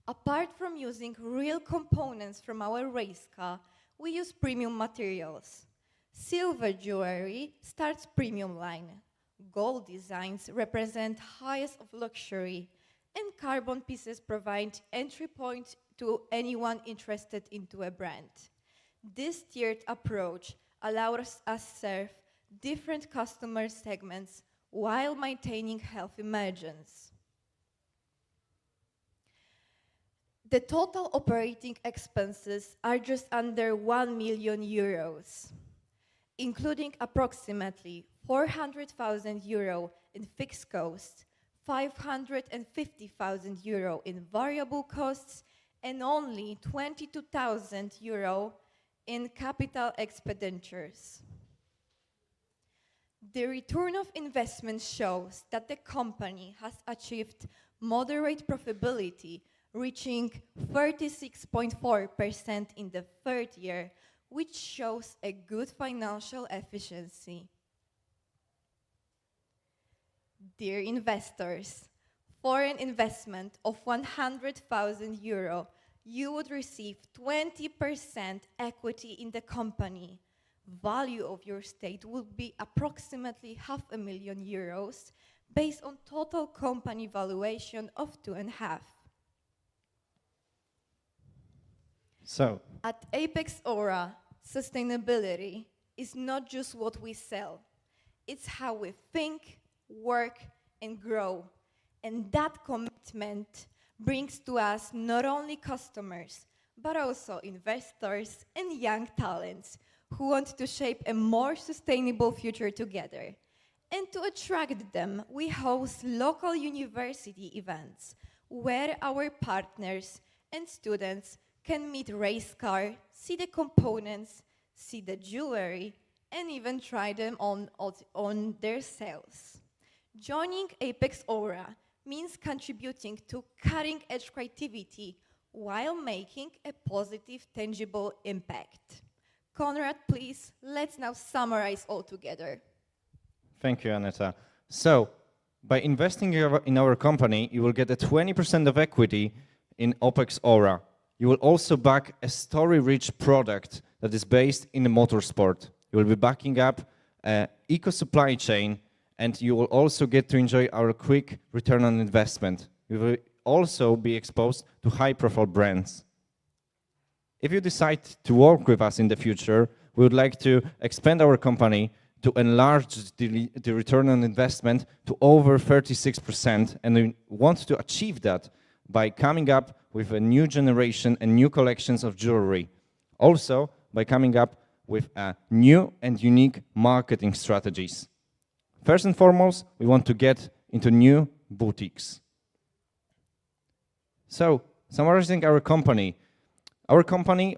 N: Apart from using real components from our race car, we use premium materials. Silver jewelry starts premium line. Gold designs represent highest of luxury, and carbon pieces provide entry point to anyone interested into a brand. This tiered approach allows us serve different customer segments while maintaining healthy margins. The total operating expenses are just under 1 million euros, including approximately 400,000 euro in fixed costs, 550,000 euro in variable costs, and only 22,000 euro in capital expenditures. The return of investment shows that the company has achieved moderate profitability, reaching 36.4% in the third year, which shows a good financial efficiency. Dear investors, for an investment of 100,000 euro, you would receive 20% equity in the company. Value of your stake would be approximately €500,000 based on total company valuation of 2.5.
O: So,
N: At Apex Aura, sustainability is not just what we sell. It's how we think, work, and grow. And that commitment brings to us not only customers, but also investors and young talents who want to shape a more sustainable future together. And to attract them, we host local university events where our partners and students can meet race car, see the components, see the jewelry, and even try them on themselves. Joining Apex Aura means contributing to cutting-edge creativity while making a positive, tangible impact. Konrad, please, let's now summarize all together.
O: thank you, Aneta. So, by investing in our company, you will get a 20% of equity in Apex Aura. You will also back a story-rich product that is based in the motorsport. You will be backing up an eco-supply chain, and you will also get to enjoy our quick return on investment. You will also be exposed to high-profile brands. If you decide to work with us in the future, we would like to expand our company to enlarge the return on investment to over 36%, and we want to achieve that by coming up with a new generation and new collections of jewelry. Also, by coming up with new and unique marketing strategies. First and foremost, we want to get into new boutiques. So, summarizing our company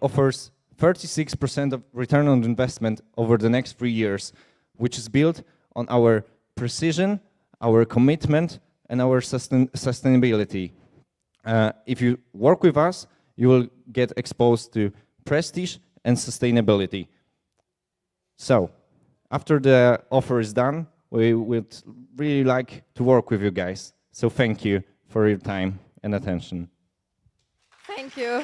O: offers 36% of return on investment over the next 3 years, which is built on our precision, our commitment, and our sustainability. If you work with us, you will get exposed to prestige and sustainability. So, after the offer is done, we would really like to work with you guys. So thank you for your time and attention.
N: Thank you.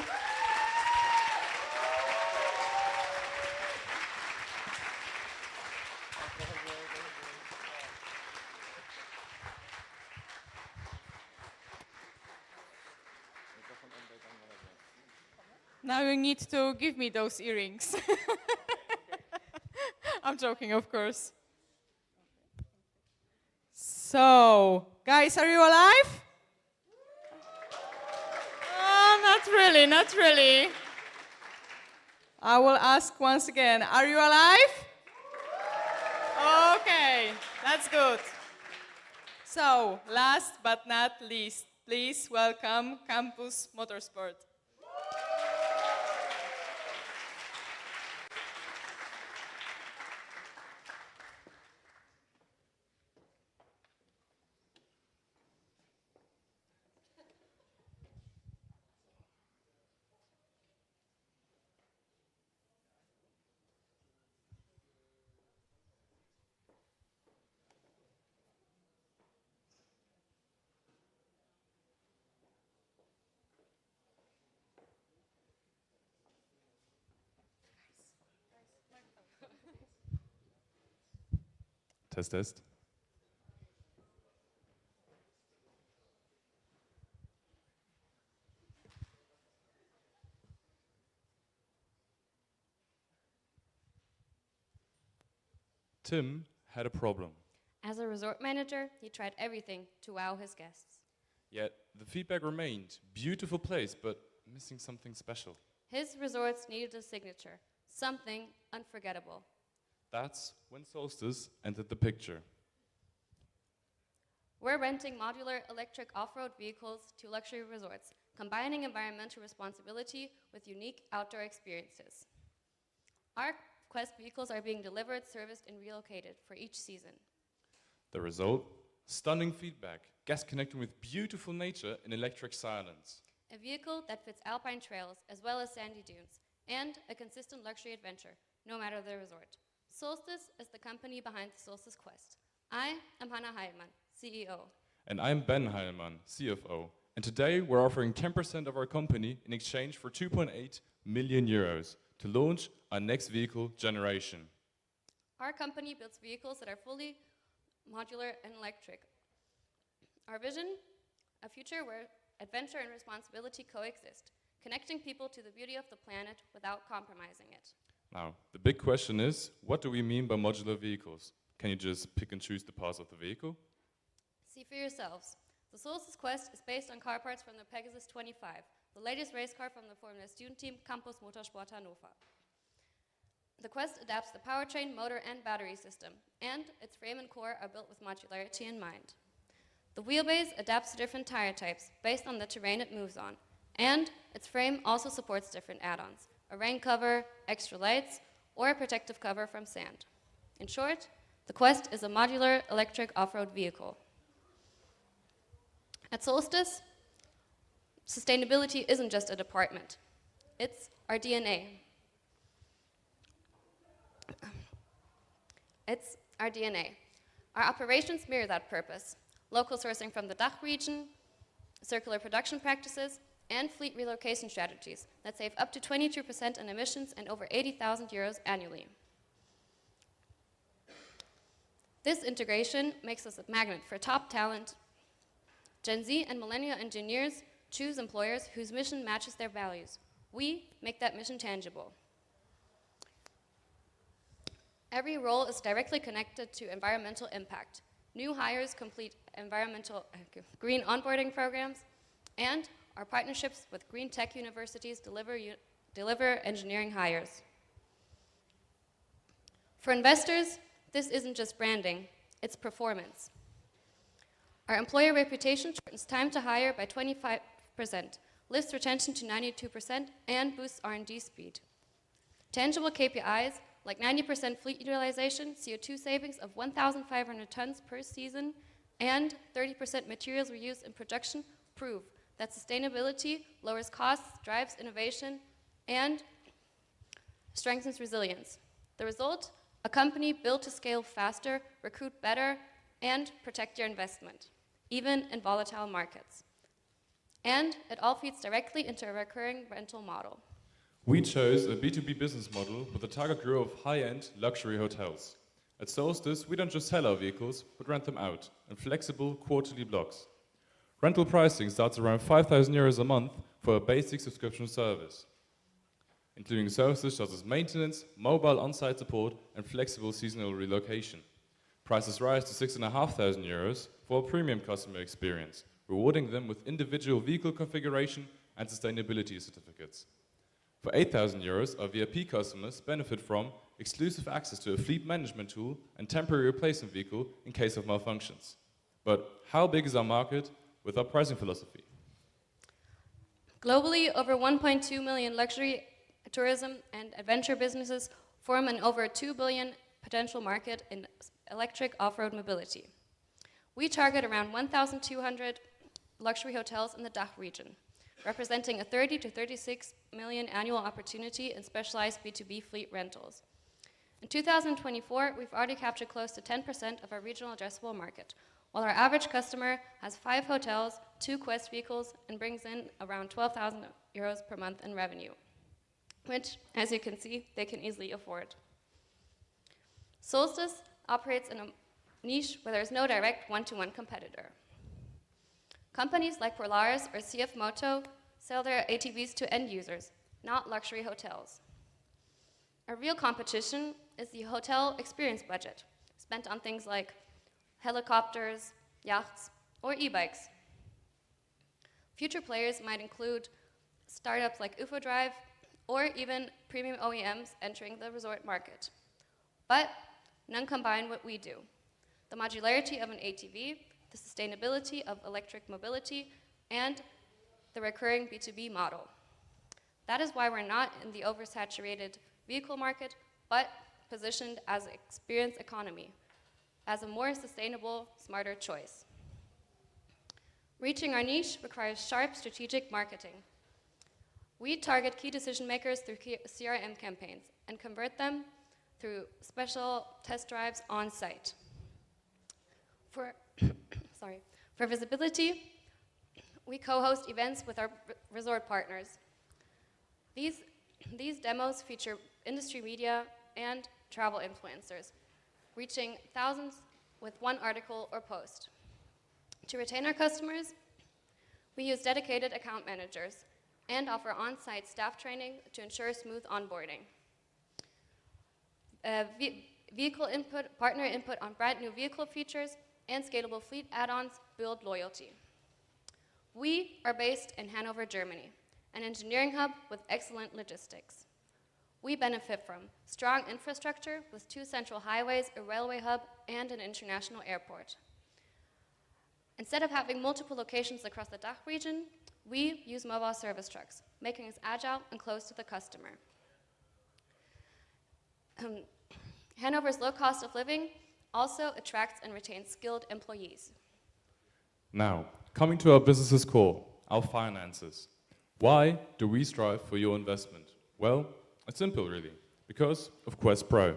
F: Now you need to give me those earrings. I'm joking, of course. So, guys, are you alive? Not really, not really. I will ask once again, are you alive? Okay, that's good. So, last but not least, please welcome Campus Motorsport.
P: Test, test. Tim had a problem.
Q: As a resort manager, he tried everything to wow his guests.
P: Yet the feedback remained, beautiful place, but missing something special.
Q: His resorts needed a signature, something unforgettable.
P: That's when Solstice entered the picture.
Q: We're renting modular electric off-road vehicles to luxury resorts, combining environmental responsibility with unique outdoor experiences. Our Quest vehicles are being delivered, serviced, and relocated for each season.
P: The result? Stunning feedback, guests connecting with beautiful nature in electric silence.
Q: A vehicle that fits alpine trails as well as sandy dunes, and a consistent luxury adventure, no matter the resort. Solstice is the company behind the Solstice Quest. I am Hannah Heilmann, CEO.
P: And I'm Ben Heilmann, CFO. And today we're offering 10% of our company in exchange for 2.8 million euros to launch our next vehicle generation.
Q: Our company builds vehicles that are fully modular and electric. Our vision? A future where adventure and responsibility coexist, connecting people to the beauty of the planet without compromising it.
P: Now, the big question is, what do we mean by modular vehicles? Can you just pick and choose the parts of the vehicle?
Q: See for yourselves. The Solstice Quest is based on car parts from the Pegasus 25, the latest race car from the Formula student team Campus Motorsport Hannover. The Quest adapts the powertrain, motor, and battery system, and its frame and core are built with modularity in mind. The wheelbase adapts to different tire types based on the terrain it moves on, and its frame also supports different add-ons, a rain cover, extra lights, or a protective cover from sand. In short, the Quest is a modular electric off-road vehicle. At Solstice, sustainability isn't just a department, it's our DNA. It's our DNA. Our operations mirror that purpose. Local sourcing from the DACH region, circular production practices, and fleet relocation strategies that save up to 22% in emissions and over 80,000 euros annually. This integration makes us a magnet for top talent. Gen Z and millennial engineers choose employers whose mission matches their values. We make that mission tangible. Every role is directly connected to environmental impact. New hires complete green onboarding programs, and our partnerships with green tech universities deliver engineering hires. For investors, this isn't just branding, it's performance. Our employer reputation shortens time to hire by 25%, lifts retention to 92%, and boosts R&D speed. Tangible KPIs like 90% fleet utilization, CO2 savings of 1,500 tons per season, and 30% materials reused in production prove that sustainability lowers costs, drives innovation, and strengthens resilience. The result? A company built to scale faster, recruit better, and protect your investment, even in volatile markets. And it all feeds directly into a recurring rental model.
P: We chose a B2B business model with a target group of high-end luxury hotels. At Solstice, we don't just sell our vehicles, but rent them out in flexible quarterly blocks. Rental pricing starts around 5,000 euros a month for a basic subscription service, including services such as maintenance, mobile on-site support, and flexible seasonal relocation. Prices rise to 6,500 euros for a premium customer experience, rewarding them with individual vehicle configuration and sustainability certificates. For 8,000 euros, our VIP customers benefit from exclusive access to a fleet management tool and temporary replacement vehicle in case of malfunctions. But how big is our market with our pricing philosophy?
Q: Globally, over 1.2 million luxury, tourism, and adventure businesses form an over 2 billion potential market in electric off-road mobility. We target around 1,200 luxury hotels in the DACH region, representing a 30 to 36 million annual opportunity in specialized B2B fleet rentals. In 2024, we've already captured close to 10% of our regional addressable market, while our average customer has 5 hotels, 2 Quest vehicles, and brings in around 12,000 euros per month in revenue, which, as you can see, they can easily afford. Solstice operates in a niche where there's no direct one-to-one competitor. Companies like Polaris or CF Moto sell their ATVs to end users, not luxury hotels. Our real competition is the hotel experience budget, spent on things like helicopters, yachts, or e-bikes. Future players might include startups like UFO Drive or even premium OEMs entering the resort market. But none combine what we do: the modularity of an ATV, the sustainability of electric mobility, and the recurring B2B model. That is why we're not in the oversaturated vehicle market, but positioned as an experience economy, as a more sustainable, smarter choice. Reaching our niche requires sharp strategic marketing. We target key decision makers through CRM campaigns and convert them through special test drives on site. For visibility, we co-host events with our resort partners. These demos feature industry media and travel influencers, reaching thousands with one article or post. To retain our customers, we use dedicated account managers and offer on-site staff training to ensure smooth onboarding. Vehicle input, partner input on brand new vehicle features, and scalable fleet add-ons build loyalty. We are based in Hanover, Germany, an engineering hub with excellent logistics. We benefit from strong infrastructure with 2 central highways, a railway hub, and an international airport. Instead of having multiple locations across the DACH region, we use mobile service trucks, making us agile and close to the customer. Hanover's low cost of living also attracts and retains skilled employees.
P: Now, coming to our business's core, our finances. Why do we strive for your investment? Well, it's simple really, because of Quest Pro.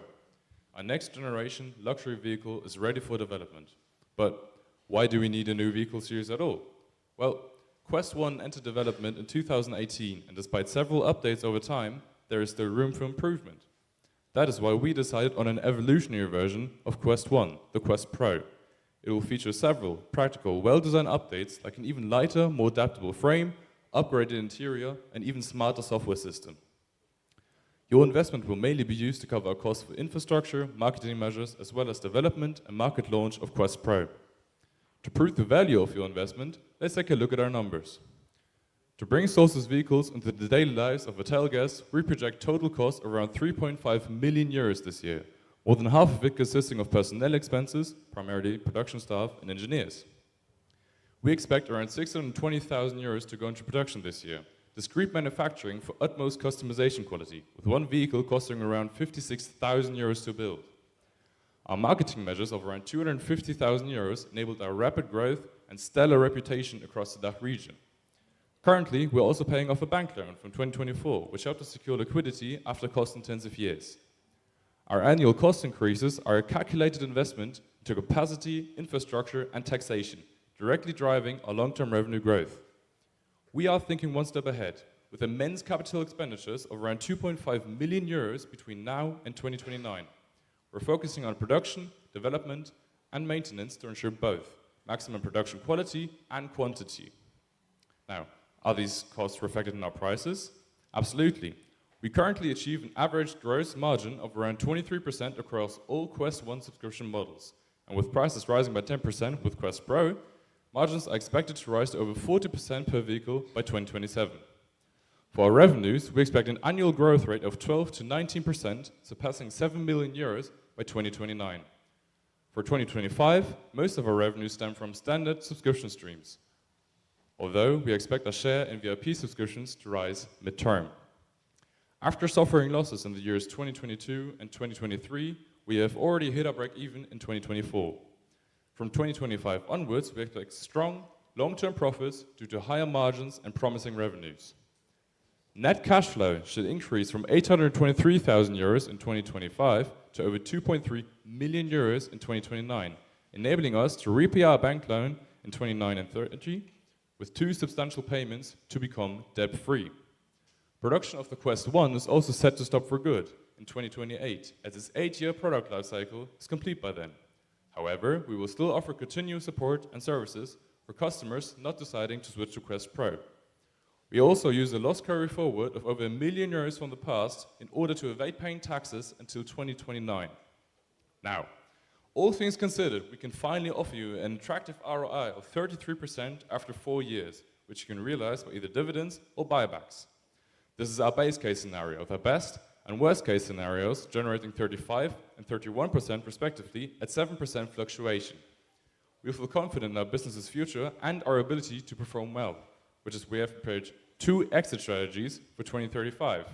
P: Our next generation luxury vehicle is ready for development. But why do we need a new vehicle series at all? Well, Quest 1 entered development in 2018, and despite several updates over time, there is still room for improvement. That is why we decided on an evolutionary version of Quest 1, the Quest Pro. It will feature several practical, well-designed updates like an even lighter, more adaptable frame, upgraded interior, and even smarter software system. Your investment will mainly be used to cover our costs for infrastructure, marketing measures, as well as development and market launch of Quest Pro. To prove the value of your investment, let's take a look at our numbers. To bring Solstice vehicles into the daily lives of hotel guests, we project total costs around 3.5 million euros this year, more than half of it consisting of personnel expenses, primarily production staff and engineers. We expect around 620,000 euros to go into production this year, discrete manufacturing for utmost customization quality, with one vehicle costing around 56,000 euros to build. Our marketing measures of around 250,000 euros enabled our rapid growth and stellar reputation across the DACH region. Currently, we're also paying off a bank loan from 2024, which helped us secure liquidity after cost-intensive years. Our annual cost increases are a calculated investment into capacity, infrastructure, and taxation, directly driving our long-term revenue growth. We are thinking one step ahead, with immense capital expenditures of around 2.5 million euros between now and 2029. We're focusing on production, development, and maintenance to ensure both maximum production quality and quantity. Now, are these costs reflected in our prices? Absolutely. We currently achieve an average gross margin of around 23% across all Quest 1 subscription models. And with prices rising by 10% with Quest Pro, margins are expected to rise to over 40% per vehicle by 2027. For our revenues, we expect an annual growth rate of 12 to 19%, surpassing 7 million euros by 2029. For 2025, most of our revenues stem from standard subscription streams, although we expect our share in VIP subscriptions to rise mid-term. After suffering losses in the years 2022 and 2023, we have already hit our break-even in 2024. From 2025 onwards, we expect strong, long-term profits due to higher margins and promising revenues. Net cash flow should increase from 823,000 euros in 2025 to over 2.3 million euros in 2029, enabling us to repay our bank loan in 29 and 30, with 2 substantial payments to become debt-free. Production of the Quest 1 is also set to stop for good in 2028, as its 8-year product lifecycle is complete by then. However, we will still offer continuous support and services for customers not deciding to switch to Quest Pro. We also use a loss carry forward of over 1 million euros from the past in order to evade paying taxes until 2029. Now, all things considered, we can finally offer you an attractive ROI of 33% after 4 years, which you can realize by either dividends or buybacks. This is our base case scenario, with our best and worst case scenarios generating 35% and 31% respectively at 7% fluctuation. We feel confident in our business's future and our ability to perform well, which is we have prepared 2 exit strategies for 2035.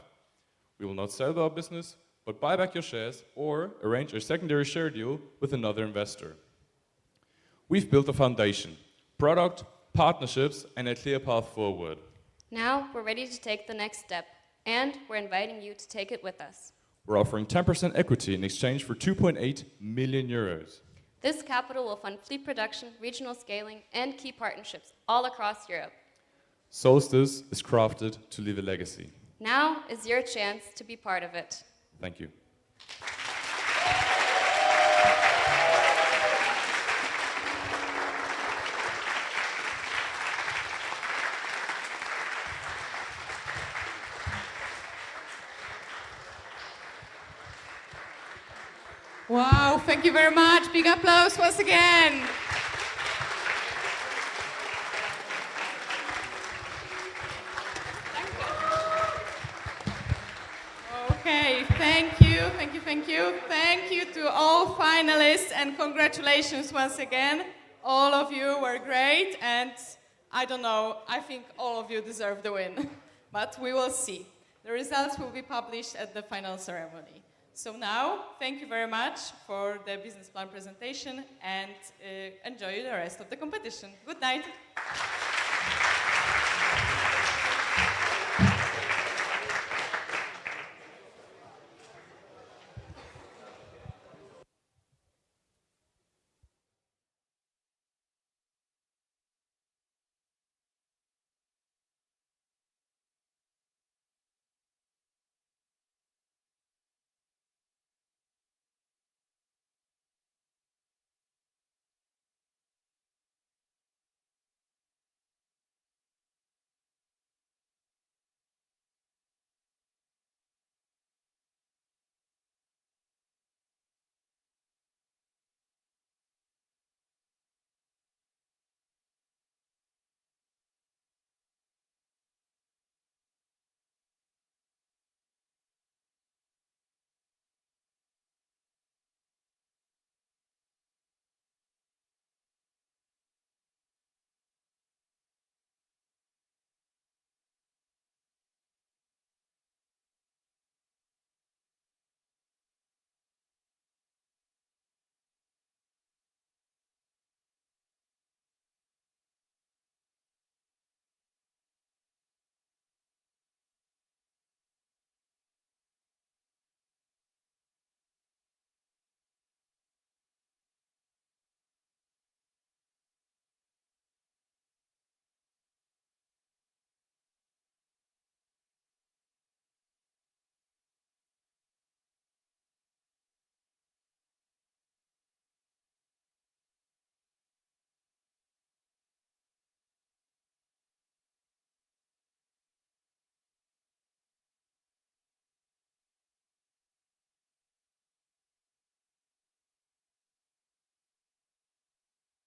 P: We will not sell our business, but buy back your shares or arrange a secondary share deal with another investor. We've built a foundation, product, partnerships, and a clear path forward.
Q: Now we're ready to take the next step, and we're inviting you to take it with us.
P: We're offering 10% equity in exchange for 2.8 million euros.
Q: This capital will fund fleet production, regional scaling, and key partnerships all across Europe.
P: Solstice is crafted to leave a legacy.
Q: Now is your chance to be part of it.
P: Thank you.
F: Wow, thank you very much. Big applause once again. Okay, thank you, thank you, thank you. Thank you to all finalists and congratulations once again. All of you were great and I don't know, I think all of you deserve the win. But we will see. The results will be published at the final ceremony. So now, thank you very much for the business plan presentation and enjoy the rest of the competition. Good night.